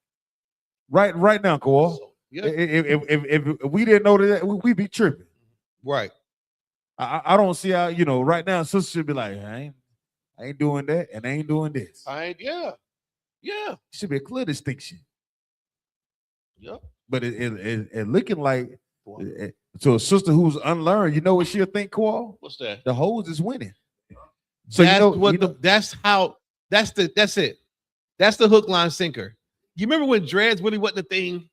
Right now, Cole. Yeah. If we didn't know that, we'd be tripping. Right. I don't see how, right now, sisters should be like, I ain't doing that and I ain't doing this. Yeah. It should be a clear distinction. Yep. But it looking like, to a sister who's unlearned, you know what she'll think, Koal? What's that? The hoes is winning. So that's it. That's the hook, line, sinker. You remember when dreads really wasn't a thing?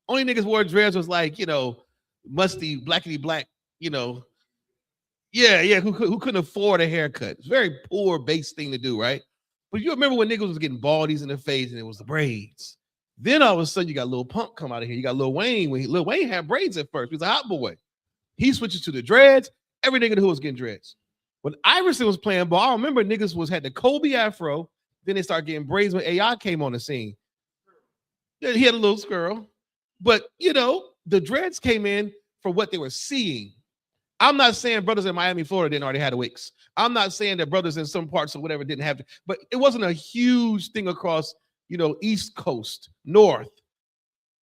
Only niggas wore dreads was like, musty, blackity black, who couldn't afford a haircut. It's a very poor base thing to do, right? But you remember when niggas was getting baldies in the face and it was the braids. Then all of a sudden you got Lil Pump come out of here. You got Lil Wayne. Lil Wayne had braids at first. He was a hot boy. He switches to the dreads. Every nigga who was getting dreads. When Iverson was playing ball, I remember niggas had the Kobe afro. Then they started getting braids when AI came on the scene. He had a little squirrel. But, the dreads came in for what they were seeing. I'm not saying brothers in Miami, Florida didn't already have the wigs. I'm not saying that brothers in some parts or whatever didn't have to, but it wasn't a huge thing across, East Coast, North.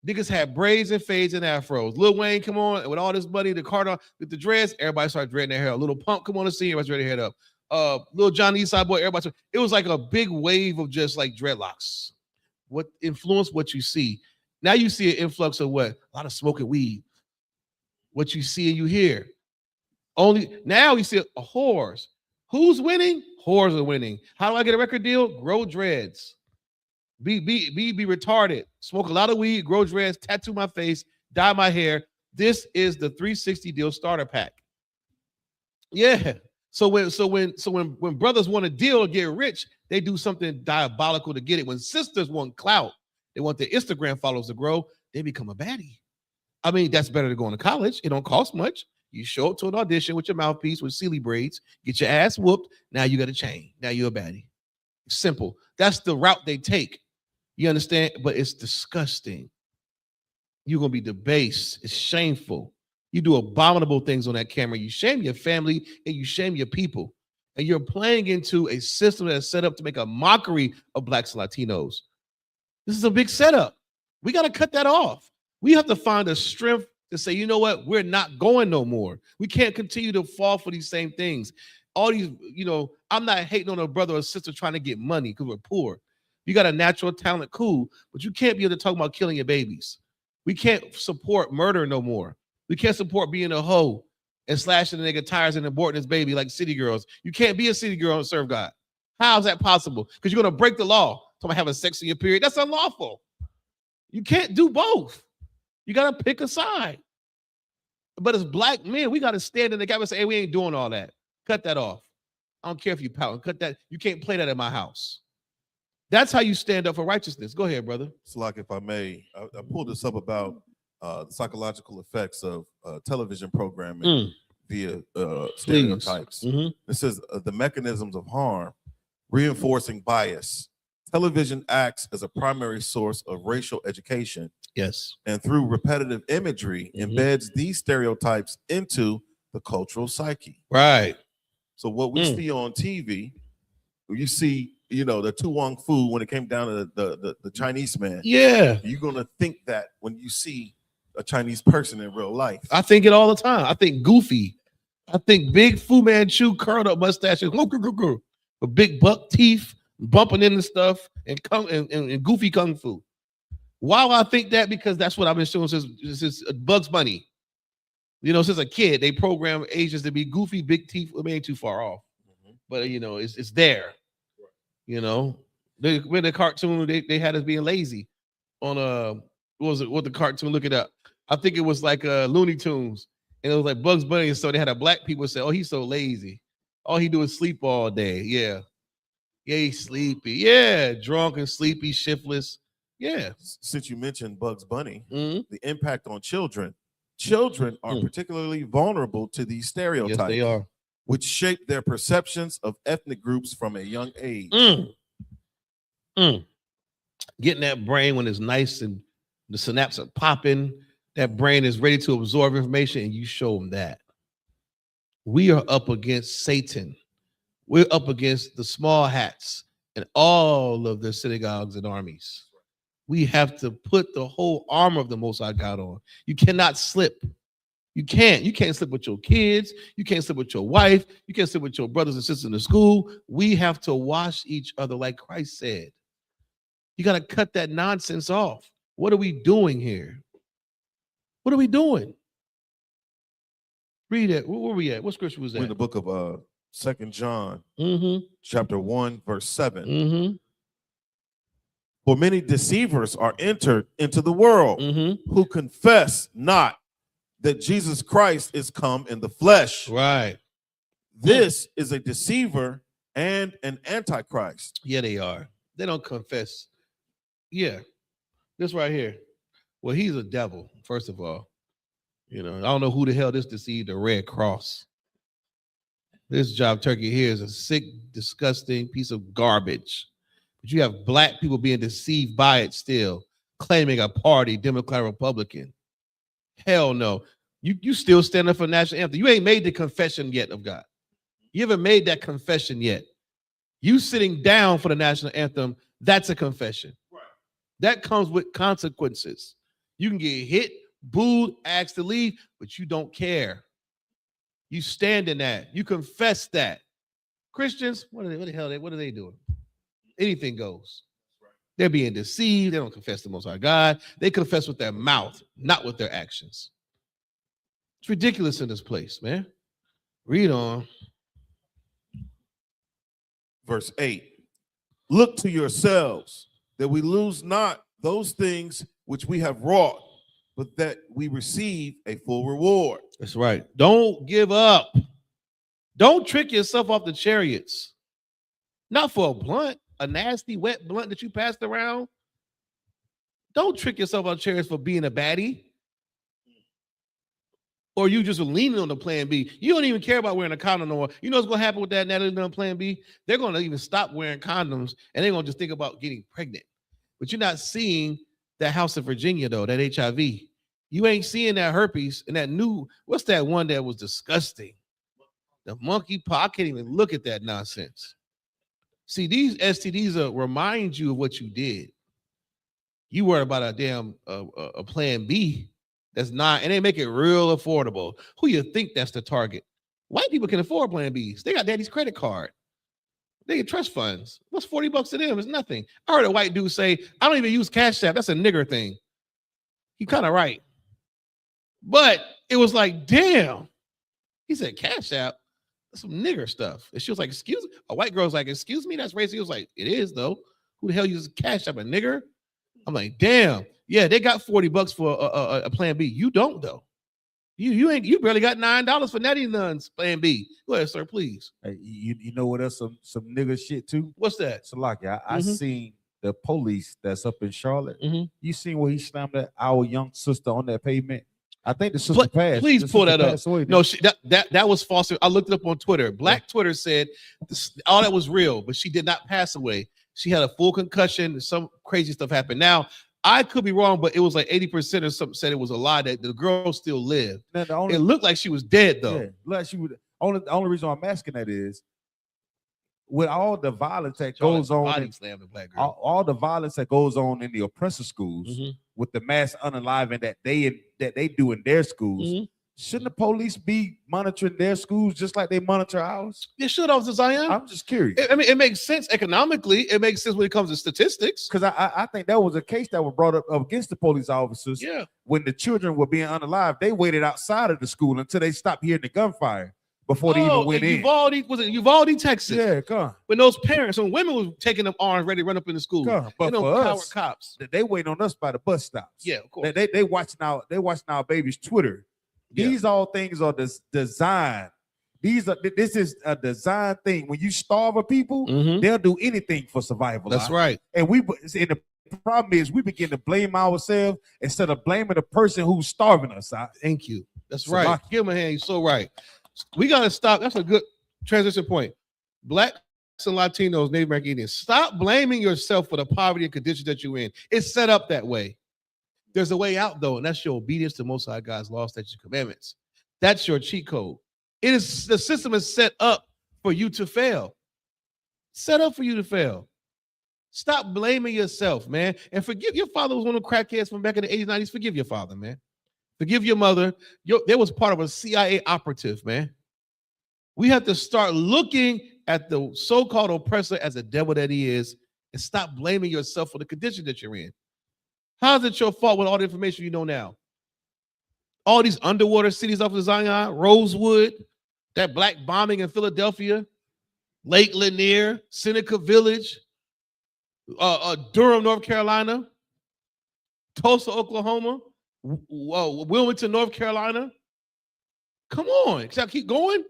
Niggas had braids and fades and afros. Lil Wayne come on with all this money, the Carter with the dreads, everybody started dreading their hair. Little Pump come on the scene, everybody's ready to head up. Lil Johnny Eastside Boy, it was like a big wave of just like dreadlocks. What influenced what you see? Now you see an influx of what? A lot of smoking weed. What you see and you hear. Only now you see a whores. Who's winning? Whores are winning. How do I get a record deal? Grow dreads. Be retarded. Smoke a lot of weed, grow dreads, tattoo my face, dye my hair. This is the 360 deal starter pack. Yeah. So when brothers want a deal to get rich, they do something diabolical to get it. When sisters want clout, they want their Instagram followers to grow, they become a baddie. I mean, that's better than going to college. It don't cost much. You show up to an audition with your mouthpiece with silly braids, get your ass whooped. Now you got a chain. Now you're a baddie. Simple. That's the route they take. You understand? But it's disgusting. You're going to be debased. It's shameful. You do abominable things on that camera. You shame your family and you shame your people. And you're playing into a system that's set up to make a mockery of Blacks and Latinos. This is a big setup. We got to cut that off. We have to find a strength to say, you know what? We're not going no more. We can't continue to fall for these same things. All these, I'm not hating on a brother or sister trying to get money because we're poor. You got a natural talent, cool, but you can't be able to talk about killing your babies. We can't support murder no more. We can't support being a hoe and slashing the nigga tires and aborting his baby like city girls. You can't be a city girl and serve God. How is that possible? Because you're going to break the law. Talking about having sex in your period. That's unlawful. You can't do both. You got to pick a side. But as black men, we got to stand in the gap and say, hey, we ain't doing all that. Cut that off. I don't care if you pout. Cut that. You can't play that in my house. That's how you stand up for righteousness. Go ahead, brother. It's like, if I may, I pulled this up about the psychological effects of television programming via stereotypes. It says the mechanisms of harm, reinforcing bias. Television acts as a primary source of racial education. Yes. And through repetitive imagery, embeds these stereotypes into the cultural psyche. Right. So what we see on TV, you see, the Tu Wong Fu when it came down to the Chinese man. Yeah. You're going to think that when you see a Chinese person in real life. I think it all the time. I think Goofy. I think big Fu Manchu curled up mustache with big buck teeth, bumping into stuff, and goofy kung fu. Why do I think that? Because that's what I've been showing since Bugs Bunny. Since a kid, they program Asians to be goofy, big teeth. I mean, ain't too far off, but it's there. With the cartoon, they had us being lazy on what the cartoon? Look it up. I think it was like Looney Tunes, and it was like Bugs Bunny. So they had a black people say, "Oh, he's so lazy. All he do is sleep all day." Yeah, he's sleepy. Yeah, drunk and sleepy, shiftless. Yeah. Since you mentioned Bugs Bunny, the impact on children are particularly vulnerable to these stereotypes. Yes, they are. Which shape their perceptions of ethnic groups from a young age. Getting that brain when it's nice and the synapses are popping, that brain is ready to absorb information, and you show them that. We are up against Satan. We're up against the small hats and all of the synagogues and armies. We have to put the whole armor of the Most High God on. You cannot slip. You can't slip with your kids. You can't slip with your wife. You can't slip with your brothers and sisters in the school. We have to wash each other like Christ said. You got to cut that nonsense off. What are we doing here? What are we doing? Read it. Where were we at? What scripture was that? We're in the book of 2 John, chapter 1, verse 7. For many deceivers are entered into the world who confess not that Jesus Christ is come in the flesh. Right. This is a deceiver and an antichrist. Yeah, they are. They don't confess. Yeah. This right here. Well, he's a devil, first of all. I don't know who the hell this deceived the Red Cross. This job turkey here is a sick, disgusting piece of garbage. But you have black people being deceived by it still, claiming a party, Democrat, Republican. Hell no. You still stand up for the national anthem. You ain't made the confession yet of God. You haven't made that confession yet. You sitting down for the national anthem, that's a confession. Right. That comes with consequences. You can get hit, booed, asked to leave, but you don't care. You stand in that. You confess that. Christians, what are they doing? Anything goes. They're being deceived. They don't confess the Most High God. They confess with their mouth, not with their actions. It's ridiculous in this place, man. Read on. Verse 8. Look to yourselves that we lose not those things which we have wrought, but that we receive a full reward. That's right. Don't give up. Don't trick yourself off the chariots. Not for a blunt, a nasty, wet blunt that you passed around. Don't trick yourself off chariots for being a baddie. Or you just leaning on the plan B. You don't even care about wearing a condom no more. You know what's going to happen with that now that they're on plan B? They're going to even stop wearing condoms, and they're going to just think about getting pregnant. but you're not seeing that house in Virginia, though, that HIV. You ain't seeing that herpes and that new, what's that one that was disgusting? The monkeypox. I can't even look at that nonsense. See, these STDs remind you of what you did. You worry about a damn a plan B that's not, and they make it real affordable. Who you think that's the target? White people can afford plan Bs. They got daddy's credit card. They get trust funds. What's $40 to them? It's nothing. I heard a white dude say, I don't even use Cash App. That's a nigger thing. He kind of right. But it was like, damn. He said, Cash App? That's some nigger stuff. And she was like, excuse me? A white girl's like, excuse me? That's racist. He was like, it is, though. Who the hell uses Cash App? A nigger? I'm like, damn. Yeah, they got $40 for a plan B. You don't, though. You barely got $9 for Natty Nuns plan B. Go ahead, sir, please. Hey, you know what else some nigga shit too? What's that? So like I seen the police that's up in Charlotte. Mhm. You seen where he slammed our young sister on that pavement? I think the sister passed. Please The pull sister that up. passed away, No, didn't that was false. I looked it up on Twitter. Black Twitter said all that was real, but she did not pass away. She had a full concussion. Some crazy stuff happened. Now, I could be wrong, but it was like 80% or something said it was a lie that the girl still lived. Now, It looked like she was dead, though. yeah, like she would. The only reason I'm asking that is with all the violence that goes on, Body slammed the black girl. all the violence that goes on in the oppressor schools, Mhm. with the mass unaliving that they do in their schools. Mhm. Shouldn't the police be monitoring their schools just like they monitor ours? You should, Officer Zion. I'm just curious. I mean, it makes sense economically. It makes sense when it comes to statistics. Because I think that was a case that was brought up against the police officers. Yeah. When the children were being unalived, they waited outside of the school until they stopped hearing the gunfire before they even went in. Uvalde, Texas. Yeah, come on. When those parents, when women were taking up arms, ready to run up in the school. Come on. But You know, for coward us, cops. they waiting on us by the bus stops. Yeah, of course. They watching our babies' Twitter. Yeah. These all things are designed. This is a design thing. When you starve a people, Mhm. they'll do anything for survival. That's right. And the problem is we begin to blame ourselves instead of blaming the person who's starving us. Thank you. That's So right. like- Give him a hand. You're so right. We got to stop. That's a good transition point. Blacks and Latinos, Native American Indians, stop blaming yourself for the poverty and condition that you're in. It's set up that way. There's a way out, though, and that's your obedience to Most High God's laws, statutes, and commandments. That's your cheat code. The system is set up for you to fail. Set up for you to fail. Stop blaming yourself, man. And forgive your father was one of the crackheads from back in the 80s, 90s. Forgive your father, man. Forgive your mother. There was part of a CIA operative, man. We have to start looking at the so-called oppressor as a devil that he is and stop blaming yourself for the condition that you're in. How's it your fault with all the information you know now? All these underwater cities off of Zion, Rosewood, that black bombing in Philadelphia, Lake Lanier, Seneca Village, Durham, North Carolina, Tulsa, Oklahoma, Wilmington, North Carolina. Come on, shall I keep going?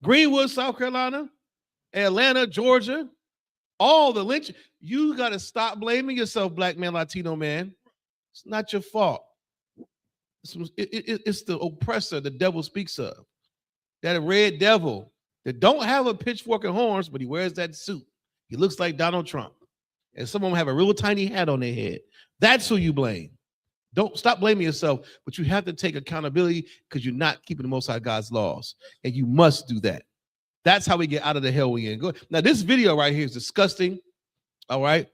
Greenwood, South Carolina, Atlanta, Georgia, all the lynch. You got to stop blaming yourself, black man, Latino man. It's not your fault. It's the oppressor the devil speaks of. That red devil that don't have a pitchfork and horns, but he wears that suit. He looks like Donald Trump. And some of them have a real tiny hat on their head. That's who you blame. Don't stop blaming yourself, but you have to take accountability because you're not keeping the Most High God's laws. And you must do that. That's how we get out of the hell we in. Now, this video right here is disgusting. All right.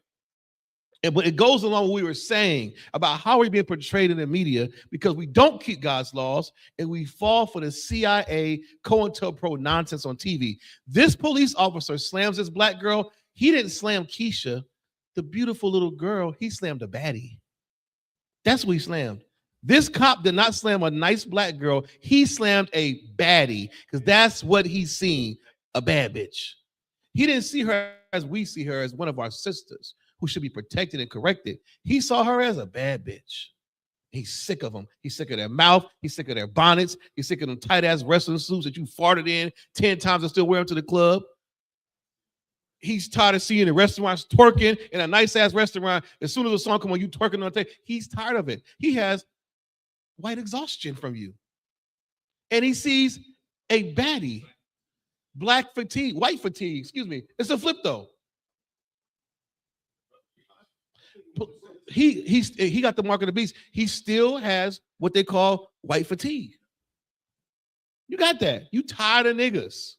But it goes along with what we were saying about how we're being portrayed in the media because we don't keep God's laws and we fall for the CIA COINTELPRO nonsense on TV. This police officer slams this black girl. He didn't slam Keisha, the beautiful little girl. He slammed a baddie. That's what he slammed. This cop did not slam a nice black girl. He slammed a baddie because that's what he's seen, a bad bitch. He didn't see her as we see her as one of our sisters who should be protected and corrected. He saw her as a bad bitch. He's sick of them. He's sick of their mouth. He's sick of their bonnets. He's sick of them tight-ass wrestling suits that you farted in 10 times and still wear them to the club. He's tired of seeing the restaurants twerking in a nice-ass restaurant. As soon as the song comes on, you twerking on the table. He's tired of it. He has white exhaustion from you. And he sees a baddie, black fatigue, white fatigue, excuse me. It's a flip, though. he got the mark of the beast. He still has what they call white fatigue. You got that. You tired of niggas.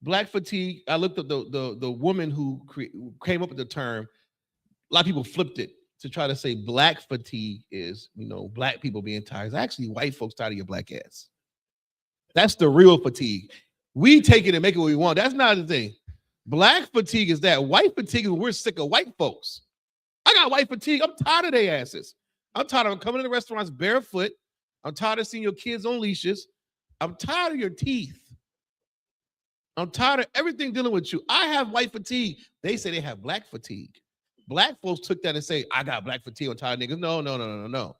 Black fatigue. I looked up the woman who came up with the term. A lot of people flipped it to try to say black fatigue is, black people being tired. It's actually white folks tired of your black ass. That's the real fatigue. We take it and make it what we want. That's not the thing. Black fatigue is that. White fatigue is we're sick of white folks. I got white fatigue. I'm tired of their asses. I'm tired of coming to the restaurants barefoot. I'm tired of seeing your kids on leashes. I'm tired of your teeth. I'm tired of everything dealing with you. I have white fatigue. They say they have black fatigue. Black folks took that and say, I got black fatigue. I'm tired of niggas. No.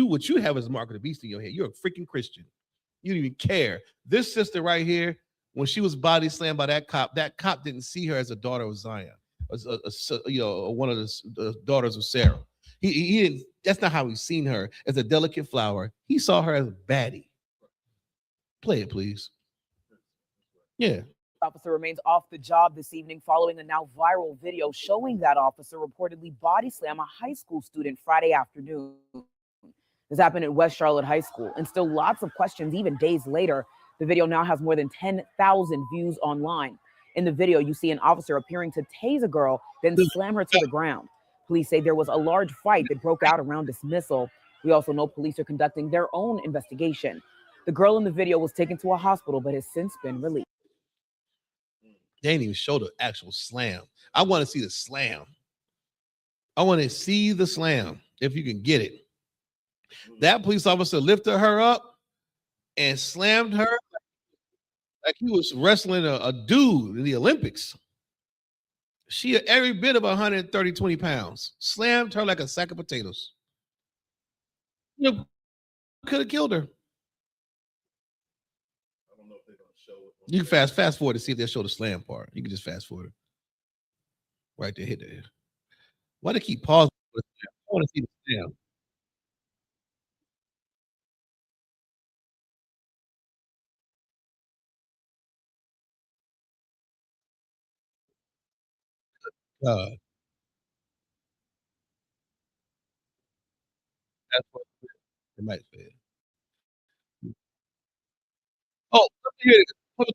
What you have is the mark of the beast in your head. You're a freaking Christian. You don't even care. This sister right here, when she was body slammed by that cop didn't see her as a daughter of Zion, one of the daughters of Sarah. He didn't. That's not how he's seen her, as a delicate flower. He saw her as a baddie. Play it, please. Yeah. Officer remains off the job this evening following a now viral video showing that officer reportedly body slam a high school student Friday afternoon. This happened at West Charlotte High School, and still lots of questions even days later. The video now has more than 10,000 views online. In the video, you see an officer appearing to tase a girl, then slam her to the ground. Police say there was a large fight that broke out around dismissal. We also know police are conducting their own investigation. The girl in the video was taken to a hospital, but has since been released. They didn't even show the actual slam. I want to see the slam. I want to see the slam, if you can get it. That police officer lifted her up and slammed her like he was wrestling a dude in the Olympics. She had every bit of 20 pounds. Slammed her like a sack of potatoes. Could have killed her. You can fast forward to see if they show the slam part. You can just fast forward. Right there, hit there. Why they keep pausing? I want to see the slam. God. That's what it might say. Oh, let me hear it. Let's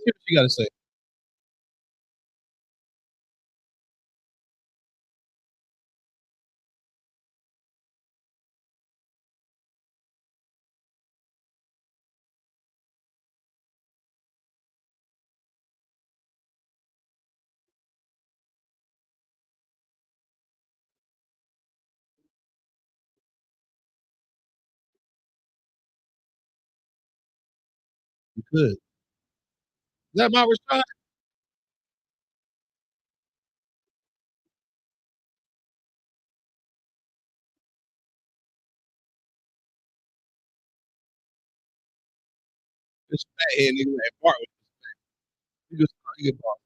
hear what you got to say. You could. Is that about Rashad? This fat head nigga at Bart. You get Bart.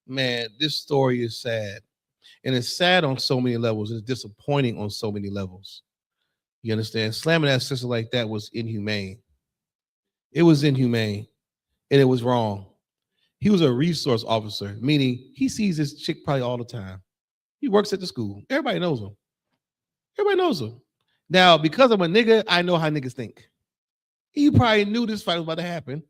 Man, this story is sad. And it's sad on so many levels. It's disappointing on so many levels. You understand? Slamming that sister like that was inhumane. It was inhumane. And it was wrong. He was a resource officer, meaning he sees this chick probably all the time. He works at the school. Everybody knows him. Everybody knows him. Now, because I'm a nigga, I know how niggas think. He probably knew this fight was about to happen.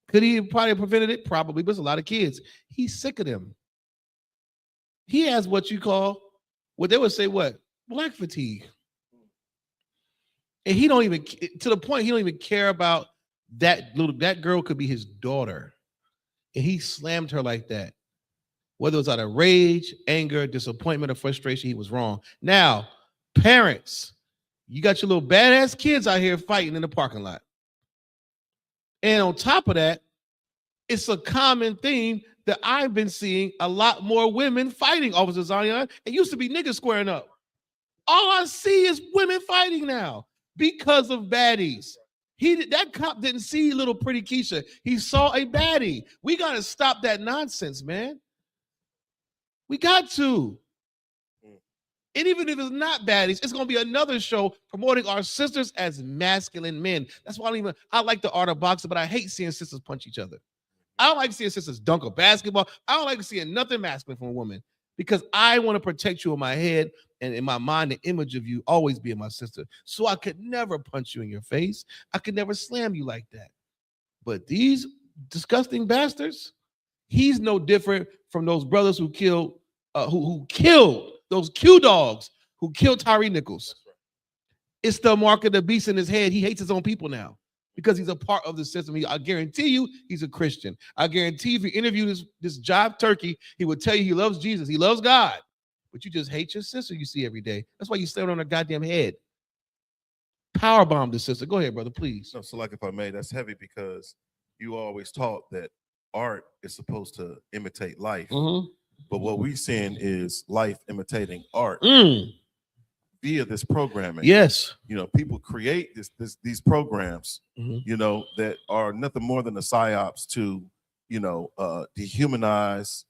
Could he have probably prevented it? Probably, but it's a lot of kids. He's sick of them. He has what you call, what they would say, what? Black fatigue. And he don't even, to the point, he don't even care about that girl could be his daughter. And he slammed her like that. Whether it was out of rage, anger, disappointment, or frustration, he was wrong. Now, parents, you got your little badass kids out here fighting in the parking lot. And on top of that, it's a common theme that I've been seeing a lot more women fighting, Officer Zion. It used to be niggas squaring up. All I see is women fighting now because of baddies. That cop didn't see little pretty Keisha. He saw a baddie. We got to stop that nonsense, man. We got to. And even if it's not baddies, it's going to be another show promoting our sisters as masculine men. That's why I like the art of boxing, but I hate seeing sisters punch each other. I don't like seeing sisters dunk a basketball. I don't like seeing nothing masculine from a woman because I want to protect you in my head and in my mind. The image of you always being my sister. So I could never punch you in your face. I could never slam you like that. But these disgusting bastards, he's no different from those brothers who killed, who killed those Q dogs who killed Tyree Nichols. It's the mark of the beast in his head. He hates his own people now because he's a part of the system. I guarantee you he's a Christian. I guarantee if you interview this jive turkey, he would tell you he loves Jesus. He loves God. But you just hate your sister you see every day. That's why you stand on her goddamn head. Powerbomb the sister. Go ahead, brother, please. No, so like if I may, that's heavy because you always taught that art is supposed to imitate life. But what we're seeing is life imitating art via this programming. Yes. You know, people create these programs, you know, that are nothing more than the psyops to, you know, dehumanize,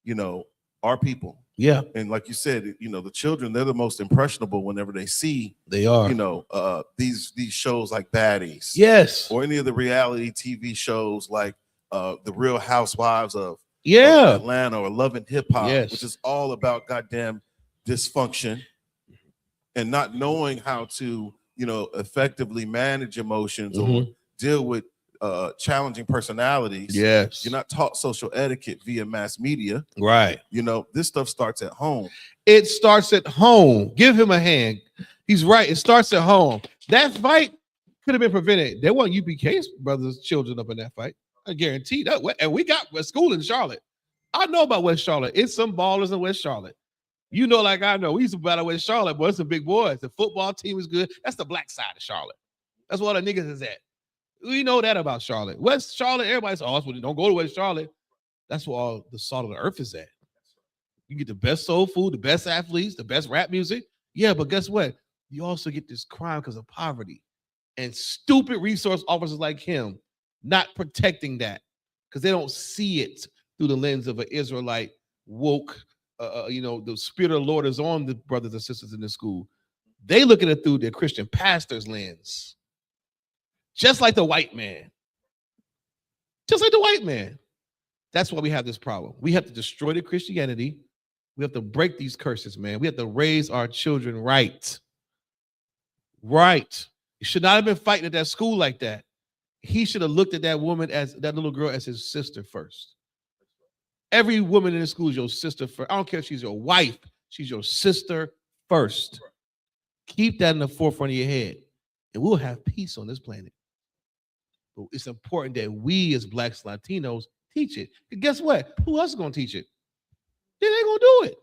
you know, our people. Yeah. And like you said, you know, the children, they're the most impressionable whenever they see, you know, these shows like Baddies. Yes. Or any of the reality TV shows like the Real Housewives of Atlanta or Love and Hip Hop, which is all about goddamn dysfunction and not knowing how to, you know, effectively manage emotions or deal with challenging personalities. Yes. You're not taught social etiquette via mass media. Right. You know, this stuff starts at home. It starts at home. Give him a hand. He's right. It starts at home. That fight could have been prevented. There weren't UPK's brothers, children up in that fight. I guarantee that. And we got a school in Charlotte. I know about West Charlotte. It's some ballers in West Charlotte. You know, like I know. We used to battle West Charlotte, boy. It's some big boys. The football team is good. That's the black side of Charlotte. That's where all the niggas is at. We know that about Charlotte. West Charlotte, everybody's don't go to West Charlotte. That's where all the salt of the earth is at. You get the best soul food, the best athletes, the best rap music. Yeah, but guess what? You also get this crime because of poverty and stupid resource officers like him not protecting that because they don't see it through the lens of an Israelite woke. You know, the spirit of the Lord is on the brothers and sisters in the school. They look at it through their Christian pastor's lens. Just like the white man. Just like the white man. That's why we have this problem. We have to destroy the Christianity. We have to break these curses, man. We have to raise our children right. Right. He should not have been fighting at that school like that. He should have looked at that woman, as that little girl, as his sister first. Every woman in the school is your sister first. I don't care if she's your wife. She's your sister first. Keep that in the forefront of your head, and we'll have peace on this planet. But it's important that we as Blacks, Latinos, teach it. And guess what? Who else is going to teach it? They ain't going to do it.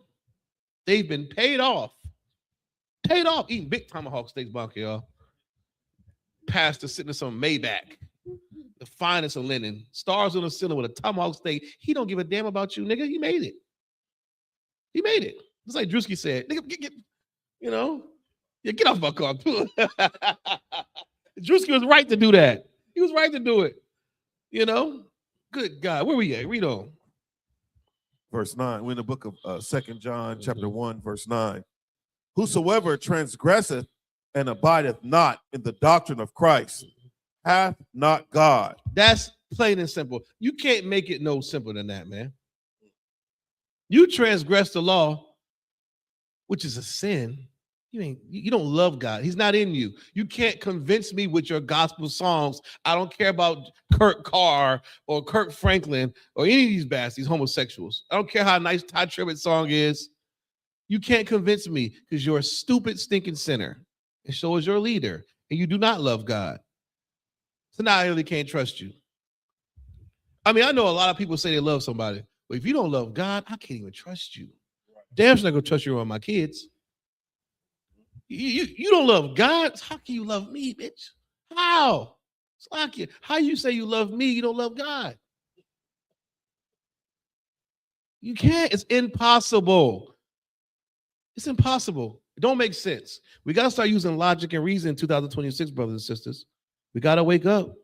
They've been paid off. Paid off eating big tomahawk steaks, bunker, y'all. Pastor sitting in some Maybach, the finest of linen, stars on the ceiling with a tomahawk steak. He don't give a damn about you, nigga. He made it. He made it. Just like Drewski said, nigga, get you know, yeah, get off my car. Drewski was right to do that. He was right to do it. You know, good God, where we at? Read on. Verse 9. We're in the book of 2 John, chapter 1, verse 9. Whosoever transgresseth and abideth not in the doctrine of Christ hath not God. That's plain and simple. You can't make it no simpler than that, man. You transgress the law, which is a sin. You don't love God. He's not in you. You can't convince me with your gospel songs. I don't care about Kurt Carr or Kirk Franklin or any of these bastards, these homosexuals. I don't care how nice Ty Tribbett's song is. You can't convince me because you're a stupid, stinking sinner. And so is your leader. And you do not love God. So now I really can't trust you. I mean, I know a lot of people say they love somebody, but if you don't love God, I can't even trust you. Damn sure not gonna trust you around my kids. You don't love God. How can you love me, bitch? How? How you say you love me? You don't love God. You can't. It's impossible. It's impossible. It don't make sense. We got to start using logic and reason in 2026, brothers and sisters. We got to wake up.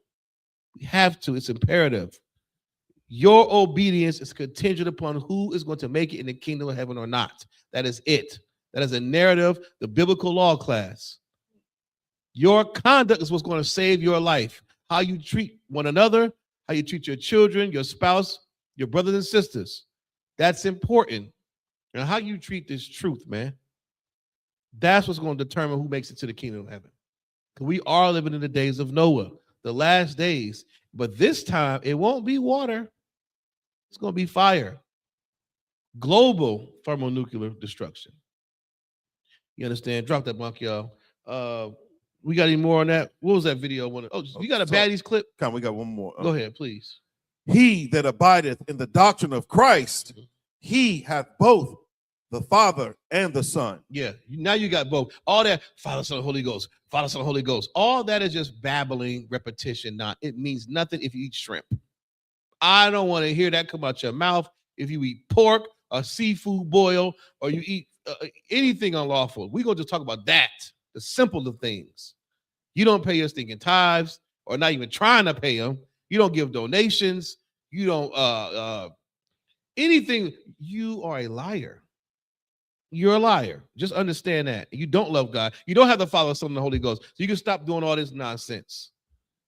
We have to. It's imperative. Your obedience is contingent upon who is going to make it in the kingdom of heaven or not. That is it. That is a narrative, the biblical law class. Your conduct is what's going to save your life. How you treat one another, how you treat your children, your spouse, your brothers and sisters. That's important. And how you treat this truth, man. That's what's going to determine who makes it to the kingdom of heaven. Because we are living in the days of Noah, the last days. But this time, it won't be water. It's going to be fire. Global thermonuclear destruction. You understand? Drop that bunk, y'all. We got any more on that? What was that video? Oh, you got a baddies clip? Come, we got one more. Go ahead, please. He that abideth in the doctrine of Christ, he hath both the Father and the Son. Yeah, now you got both. All that, Father, Son, Holy Ghost, Father, Son, Holy Ghost. All that is just babbling, repetition. It means nothing if you eat shrimp. I don't want to hear that come out your mouth if you eat pork, a seafood boil, or you eat anything unlawful. We're going to just talk about that, the simple of things. You don't pay your stinking tithes, or not even trying to pay them. You don't give donations. You don't anything. You are a liar. You're a liar. Just understand that. You don't love God. You don't have the Father, Son, and the Holy Ghost. So you can stop doing all this nonsense.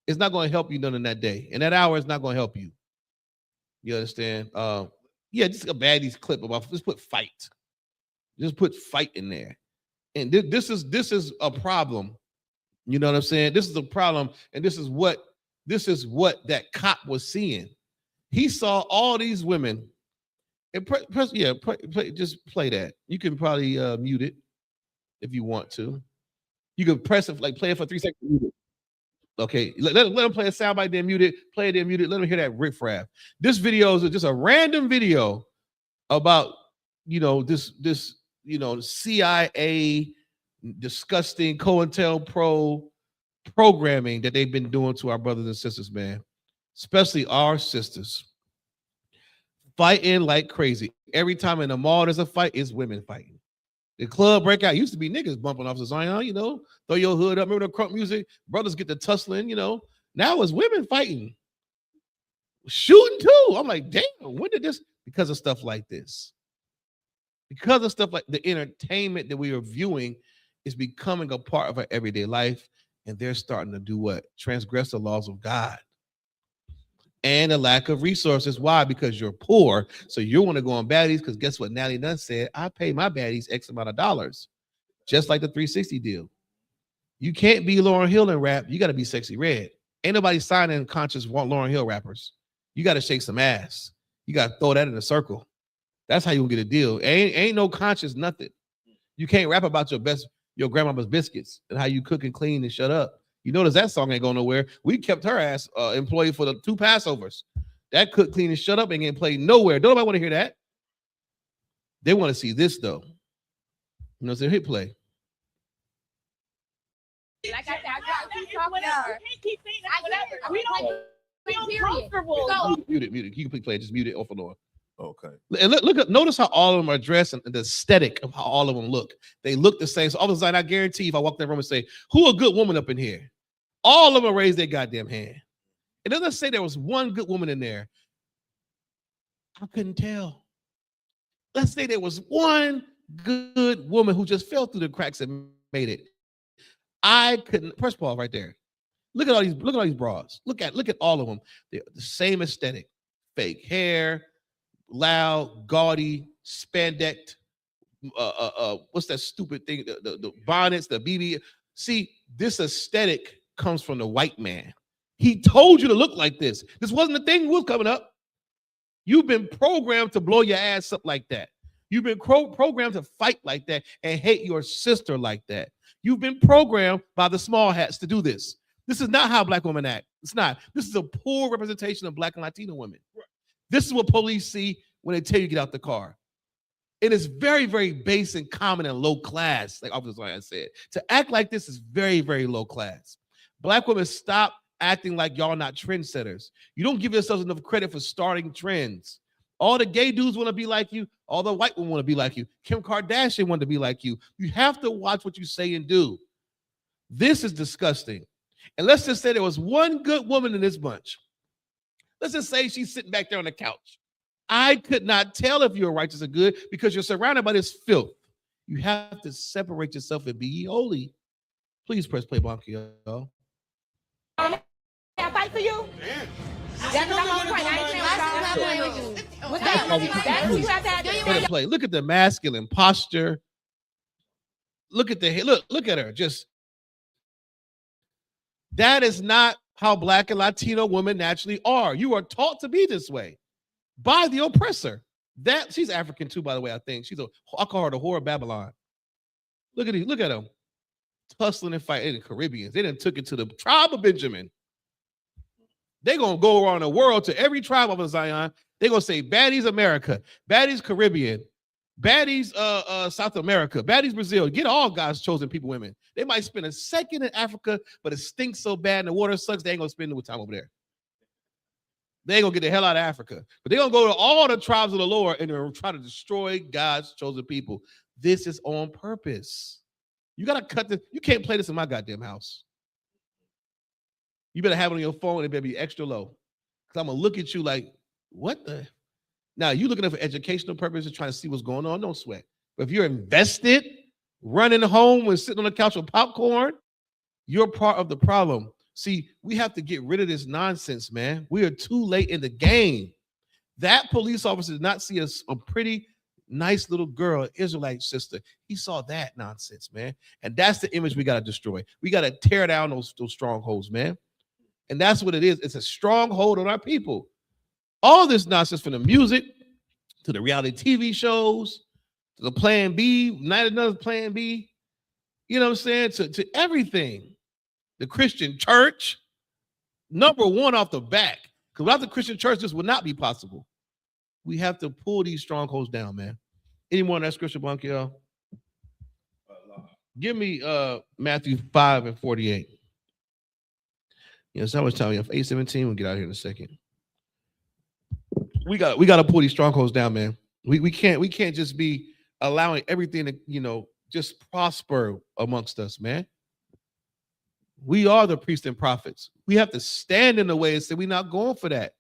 It's not going to help you none in that day. In that hour, it's not going to help you. You understand? Yeah, just a baddies clip about, just put fight. Just put fight in there. And this is a problem. You know what I'm saying? This is a problem, and this is what that cop was seeing. He saw all these women. And just play that. You can probably mute it if you want to. You can press it, like play it for 3 seconds. Mute it. Okay, let them play a soundbite, then mute it. Play it, then mute it. Let them hear that riffraff. This video is just a random video about this CIA disgusting COINTELPRO programming that they've been doing to our brothers and sisters, man, especially our sisters. Fighting like crazy. Every time in the mall there's a fight, it's women fighting. The club breakout used to be niggas bumping off the Zion, throw your hood up. Remember the crunk music? Brothers get the tussling, Now it's women fighting. Shooting too. I'm like, damn, when did this? Because of stuff like this. Because of stuff like the entertainment that we are viewing is becoming a part of our everyday life. And they're starting to do what? Transgress the laws of God. And a lack of resources. Why? Because you're poor. So you want to go on baddies, because guess what Natalie Nunn said? I pay my baddies X amount of dollars. Just like the 360 deal. You can't be Lauryn Hill and rap. You got to be Sexy Red. Ain't nobody signing conscious Lauryn Hill rappers. You got to shake some ass. You got to throw that in a circle. That's how you get a deal. Ain't no conscious nothing. You can't rap about your grandmama's biscuits and how you cook and clean and shut up. You notice that song ain't going nowhere. We kept her ass employed for the 2 Passovers. That cook, clean, and shut up ain't getting played nowhere. Don't nobody want to hear that. They want to see this, though. You know what I'm saying? Hit play. Like I said, I got to keep talking to her. We don't comfortable. Mute it. You can play it. Just mute it off and on. Okay. And look, notice how all of them are dressed and the aesthetic of how all of them look. They look the same. So all of a sudden, I guarantee if I walk in the room and say, who a good woman up in here? All of them raise their goddamn hand. It doesn't say there was one good woman in there. I couldn't tell. Let's say there was one good woman who just fell through the cracks and made it. I couldn't. Press pause right there. Look at all these bras. Look at all of them. They're the same aesthetic. Fake hair, loud, gaudy, spandex. What's that stupid thing? The bonnets, the BB. See, this aesthetic comes from the white man. He told you to look like this. This wasn't the thing was coming up. You've been programmed to blow your ass up like that. You've been programmed to fight like that and hate your sister like that. You've been programmed by the small hats to do this. This is not how black women act. It's not. This is a poor representation of black and Latino women. This is what police see when they tell you to get out the car. It is very, very base and common and low class, like Officer Zion said. To act like this is very, very low class. Black women, stop acting like y'all not trendsetters. You don't give yourselves enough credit for starting trends. All the gay dudes want to be like you. All the white women want to be like you. Kim Kardashian wanted to be like you. You have to watch what you say and do. This is disgusting. And let's just say there was one good woman in this bunch. Let's just say she's sitting back there on the couch. I could not tell if you're righteous or good because you're surrounded by this filth. You have to separate yourself and be ye holy. Please press play, Bonky, y'all. Can I fight for you? That's what I'm on point. I ain't playing with y'all. What's that? That's what you have to have. Let it play. Look at the masculine posture. Look at the look at her. Just that is not how Black and Latino women naturally are. You are taught to be this way by the oppressor. That she's African too, by the way. I think I call her the whore of Babylon. Look at these. Look at them tussling and fighting. The Caribbeans. They done took it to the tribe of Benjamin. They're gonna go around the world to every tribe of Zion. They're gonna say baddies America, baddies Caribbean, baddies South America, baddies Brazil. Get all God's chosen people, women. They might spend a second in Africa, but it stinks so bad and the water sucks, they ain't gonna spend no time over there. They ain't gonna get the hell out of Africa. But they're gonna go to all the tribes of the Lord and they're gonna try to destroy God's chosen people. This is on purpose. You gotta cut this. You can't play this in my goddamn house. You better have it on your phone and it better be extra low. Because I'm gonna look at you like, what the? Now you looking at it for educational purposes, trying to see what's going on, don't sweat. But if you're invested, running home and sitting on the couch with popcorn, you're part of the problem. See, we have to get rid of this nonsense, man. We are too late in the game. That police officer did not see a pretty, nice little girl, Israelite sister. He saw that nonsense, man. And that's the image we got to destroy. We got to tear down those strongholds, man. And that's what it is. It's a stronghold on our people. All this nonsense, from the music to the reality TV shows to the Plan B, not another Plan B, you know what I'm saying? To everything. The Christian church, number one off the back. Because without the Christian church, this would not be possible. We have to pull these strongholds down, man. Any more on that scripture, Blanc, y'all? Give me Matthew 5:48. So I was telling you, 8:17, we'll get out here in a second. We got to pull these strongholds down, man. We can't just be allowing everything to, just prosper amongst us, man. We are the priests and prophets. We have to stand in the way and say we're not going for that.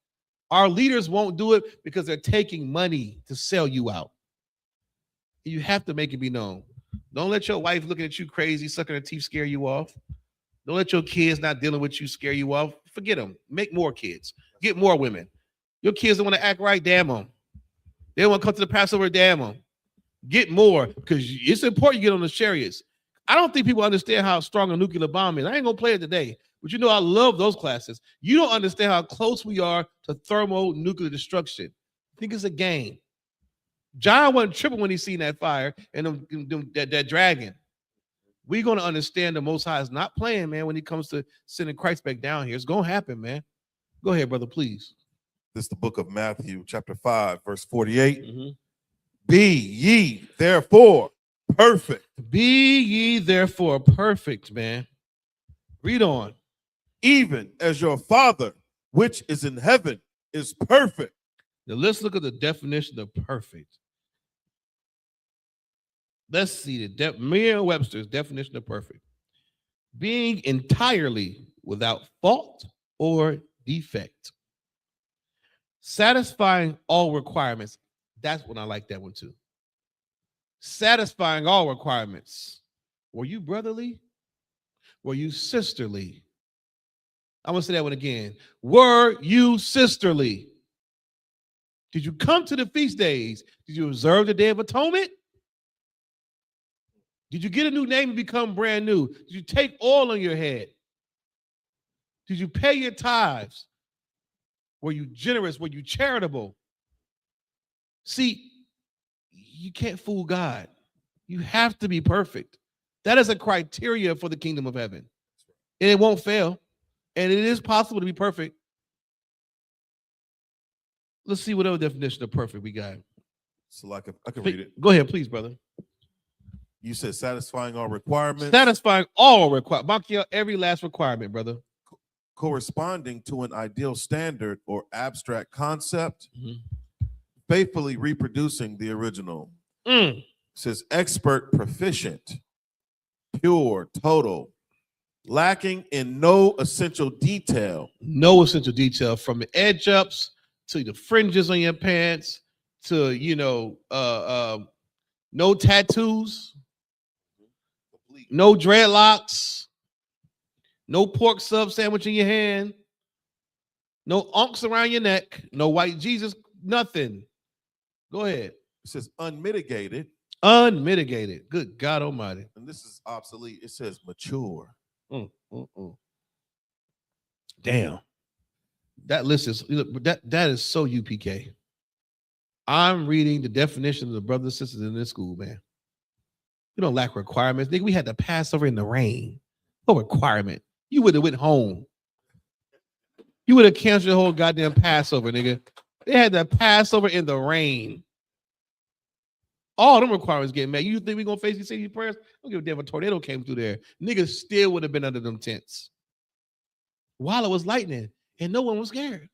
Our leaders won't do it because they're taking money to sell you out. You have to make it be known. Don't let your wife looking at you crazy, sucking her teeth, scare you off. Don't let your kids not dealing with you scare you off. Forget them. Make more kids. Get more women. Your kids don't want to act right, damn them. They don't want to come to the Passover, damn them. Get more, because it's important you get on the chariots. I don't think people understand how strong a nuclear bomb is. I ain't going to play it today, but I love those classes. You don't understand how close we are to thermonuclear destruction. I think it's a game. John wasn't tripping when he seen that fire and that dragon. We're going to understand the Most High is not playing, man, when it comes to sending Christ back down here. It's going to happen, man. Go ahead, brother, please. This is the book of Matthew, chapter 5, verse 48. Mm-hmm. Be ye therefore perfect. Be ye therefore perfect, man. Read on. Even as your Father, which is in heaven, is perfect. Now let's look at the definition of perfect. Let's see the Merriam-Webster's definition of perfect. Being entirely without fault or defect. Satisfying all requirements. That's when I like that one too. Satisfying all requirements. Were you brotherly? Were you sisterly? I'm going to say that one again. Were you sisterly? Did you come to the feast days? Did you observe the Day of Atonement? Did you get a new name and become brand new? Did you take oil on your head? Did you pay your tithes? Were you generous? Were you charitable? See, you can't fool God. You have to be perfect. That is a criteria for the kingdom of heaven. And it won't fail. And it is possible to be perfect. Let's see what other definition of perfect we got. So I can read it. Go ahead, please, brother. You said satisfying all requirements. Satisfying all requirements. Every last requirement, brother. Corresponding to an ideal standard or abstract concept. Mm-hmm. Faithfully reproducing the original. It says expert, proficient, pure, total, lacking in no essential detail. No essential detail, from the edge ups to the fringes on your pants to, no tattoos, no dreadlocks, no pork sub sandwich in your hand. No unks around your neck. No white Jesus. Nothing. Go ahead. It says unmitigated. Unmitigated. Good God Almighty. And this is obsolete. It says mature. Damn. That list is that is so UPK. I'm reading the definition of the brothers and sisters in this school, man. You don't lack requirements. Nigga, we had the Passover in the rain. No requirement. You would have went home. You would have canceled the whole goddamn Passover, nigga. They had the Passover in the rain. All them requirements getting mad. You think we gonna face these city prayers? Don't give a damn if a tornado came through there. Niggas still would have been under them tents. While it was lightning, and no one was scared.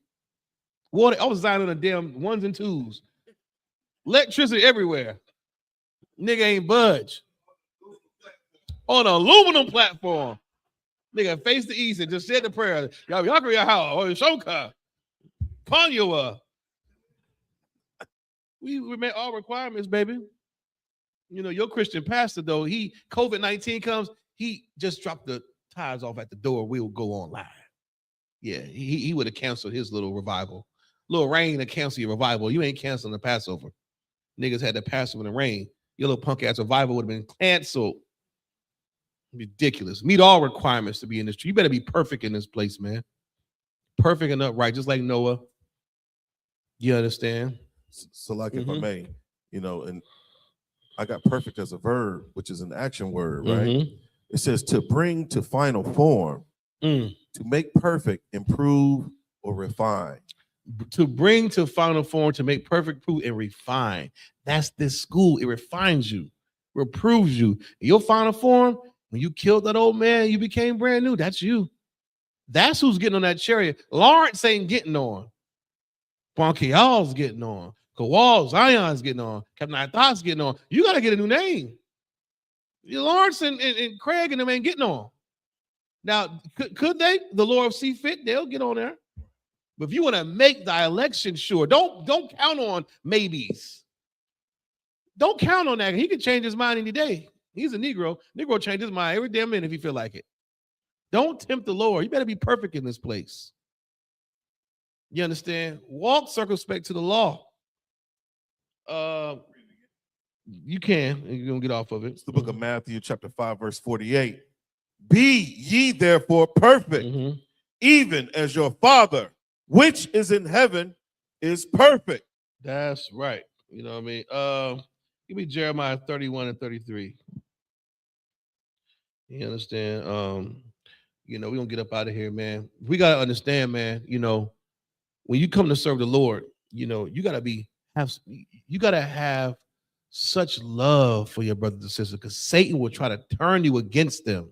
Water, I was signing the damn ones and twos. Electricity everywhere. Nigga ain't budge. On an aluminum platform. Nigga face the east and just said the prayer. Y'all or Shoka. Panyua. We met all requirements, baby. You know, your Christian pastor, though, COVID-19 comes, he just dropped the tires off at the door. We'll go online. Yeah, he would have canceled his little revival. Little rain to cancel your revival. You ain't canceling the Passover. Niggas had the Passover in the rain. Your little punk ass revival would have been canceled. Ridiculous. Meet all requirements to be in this tree. You better be perfect in this place, man. Perfect and upright, just like Noah. You understand? So like if I may, you know, and I got perfect as a verb, which is an action word, right? It says to bring to final form, to make perfect, improve, or refine. To bring to final form, to make perfect, prove, and refine. That's this school. It refines you, reproves you. In your final form, when you killed that old man, you became brand new. That's you. That's who's getting on that chariot. Lawrence ain't getting on. Bonkial's getting on. Kowal, Zion's getting on. Captain Ithot's getting on. You got to get a new name. Lawrence and Craig and them ain't getting on. Now, could they? The Lord see fit, they'll get on there. But if you want to make thy election sure, don't count on maybes. Don't count on that. He can change his mind any day. He's a Negro. Negro change his mind every damn minute if he feel like it. Don't tempt the Lord. You better be perfect in this place. You understand? Walk circumspect to the law. You can. You're going to get off of it. It's the book of Matthew, chapter 5, verse 48. Be ye therefore perfect, even as your Father, which is in heaven, is perfect. That's right. You know what I mean? Give me Jeremiah 31 and 33. You understand? You know, we're going to get up out of here, man. We got to understand, man, you know, when you come to serve the Lord, you know, you got to have such love for your brothers and sisters, because Satan will try to turn you against them.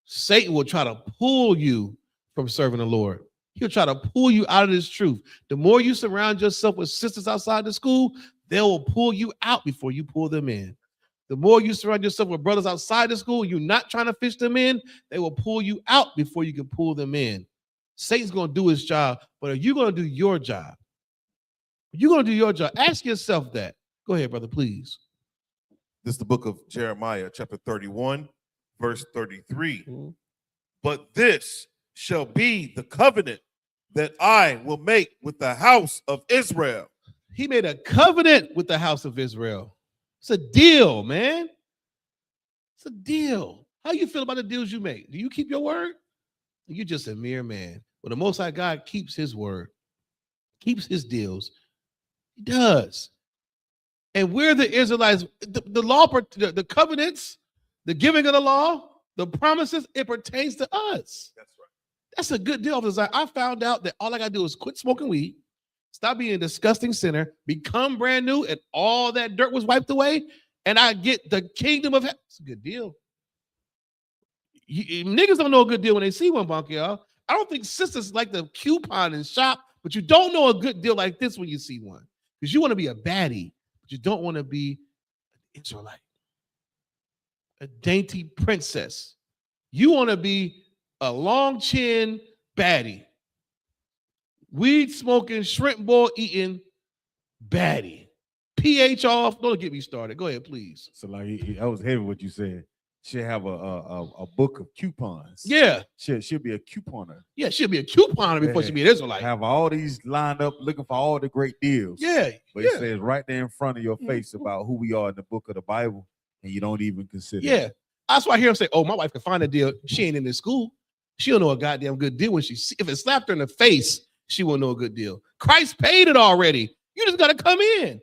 Satan will try to pull you from serving the Lord. He'll try to pull you out of this truth. The more you surround yourself with sisters outside the school, they will pull you out before you pull them in. The more you surround yourself with brothers outside the school, you're not trying to fish them in, they will pull you out before you can pull them in. Satan's going to do his job, but are you going to do your job? You're going to do your job. Ask yourself that. Go ahead, brother, please. This is the book of Jeremiah, chapter 31, verse 33. But this shall be the covenant that I will make with the house of Israel. He made a covenant with the house of Israel. It's a deal, man. It's a deal. How you feel about the deals you make? Do you keep your word? You're just a mere man. Well, the Most High God keeps his word, keeps his deals. He does. And we're the Israelites. The law, the covenants, the giving of the law, the promises, it pertains to us. That's right. That's a good deal. I found out that all I got to do is quit smoking weed, stop being a disgusting sinner, become brand new, and all that dirt was wiped away, and I get the kingdom of heaven. It's a good deal. Niggas don't know a good deal when they see one, Bonk, y'all. I don't think sisters like to coupon and shop, but you don't know a good deal like this when you see one. Because you want to be a baddie, but you don't want to be an Israelite, a dainty princess. You want to be a long chin baddie, weed smoking, shrimp boil eating baddie. pH off. Don't get me started. Go ahead, please. So like, I was heavy what you said. She'll have a book of coupons. Yeah. She'll be a couponer. Yeah, she'll be a couponer before she be an Israelite. Have all these lined up looking for all the great deals. Yeah. But it says right there in front of your face about who we are in the book of the Bible, and you don't even consider Yeah. it. That's why I hear him say, oh, my wife can find a deal. She ain't in this school. She don't know a goddamn good deal when if it slapped her in the face, she won't know a good deal. Christ paid it already. You just got to come in.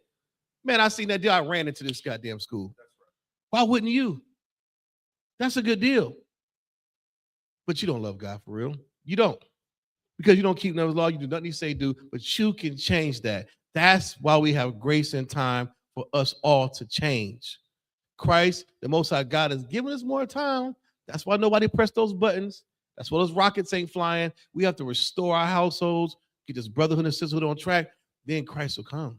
Man, I seen that deal. I ran into this goddamn school. Why wouldn't you? That's a good deal. But you don't love God for real. You don't. Because you don't keep none of his law. You do nothing he say do, but you can change that. That's why we have grace and time for us all to change. Christ, the Most High God, has given us more time. That's why nobody pressed those buttons. That's why those rockets ain't flying. We have to restore our households, get this brotherhood and sisterhood on track. Then Christ will come.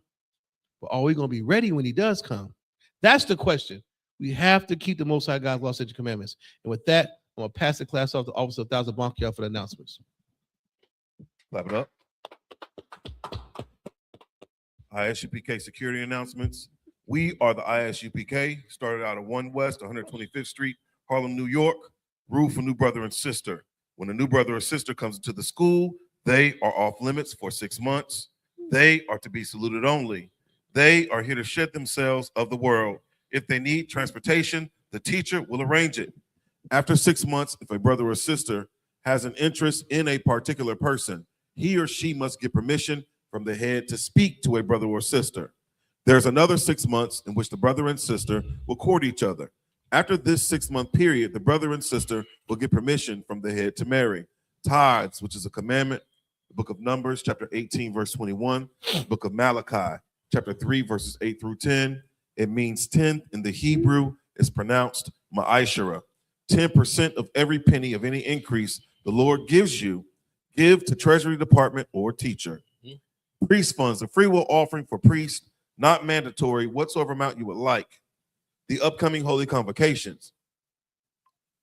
But are we going to be ready when he does come? That's the question. We have to keep the Most High God's law, statutes, and commandments. And with that, I'm going to pass the class off to Officer Thousand Bonkiel for the announcements. Clap it up. I.S.U.P.K. security announcements. We are the I.S.U.P.K. Started out at 1 West, 125th Street, Harlem, New York. Rule for new brother and sister. When a new brother or sister comes into the school, they are off limits for 6 months. They are to be saluted only. They are here to shed themselves of the world. If they need transportation, the teacher will arrange it. After 6 months, if a brother or sister has an interest in a particular person, he or she must get permission from the head to speak to a brother or sister. There's another 6 months in which the brother and sister will court each other. After this 6-month period, the brother and sister will get permission from the head to marry. Tithes, which is a commandment, the book of Numbers, chapter 18, verse 21, the book of Malachi, chapter 3, verses 8 through 10. It means 10th in the Hebrew is pronounced ma'ashara. 10% of every penny of any increase the Lord gives you, give to Treasury Department or teacher. Priest funds, a free will offering for priests, not mandatory, whatsoever amount you would like. The upcoming holy convocations.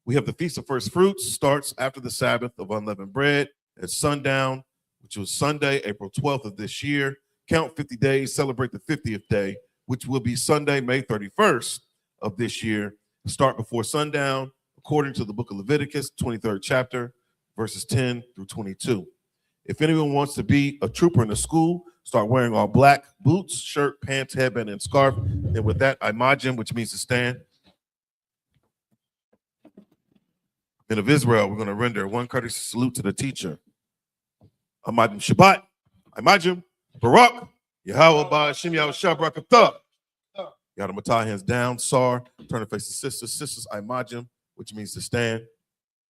We have the Feast of First Fruits, starts after the Sabbath of unleavened bread at sundown, which was Sunday, April 12th of this year. Count 50 days, celebrate the 50th day, which will be Sunday, May 31st of this year. Start before sundown, according to the book of Leviticus, 23rd chapter, verses 10 through 22. If anyone wants to be a trooper in the school, start wearing all black, boots, shirt, pants, headband, and scarf. And with that, imagine, which means to stand. Men of Israel, we're going to render one courteous salute to the teacher. Imagine Shabbat, imagine Barak, Yahweh Ba'ashim Yahushua Barakatah. Yada Matah, hands down, Sar, turn to face the sisters. Sisters, imagine, which means to stand.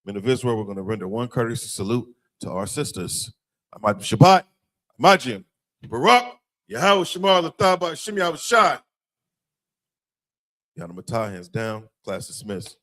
Men of Israel, we're going to render one courteous salute to our sisters. Imagine Shabbat, imagine Barak, Yahweh Shemar Latah Ba'ashim Yahushua. Yada Matah, hands down, class dismissed.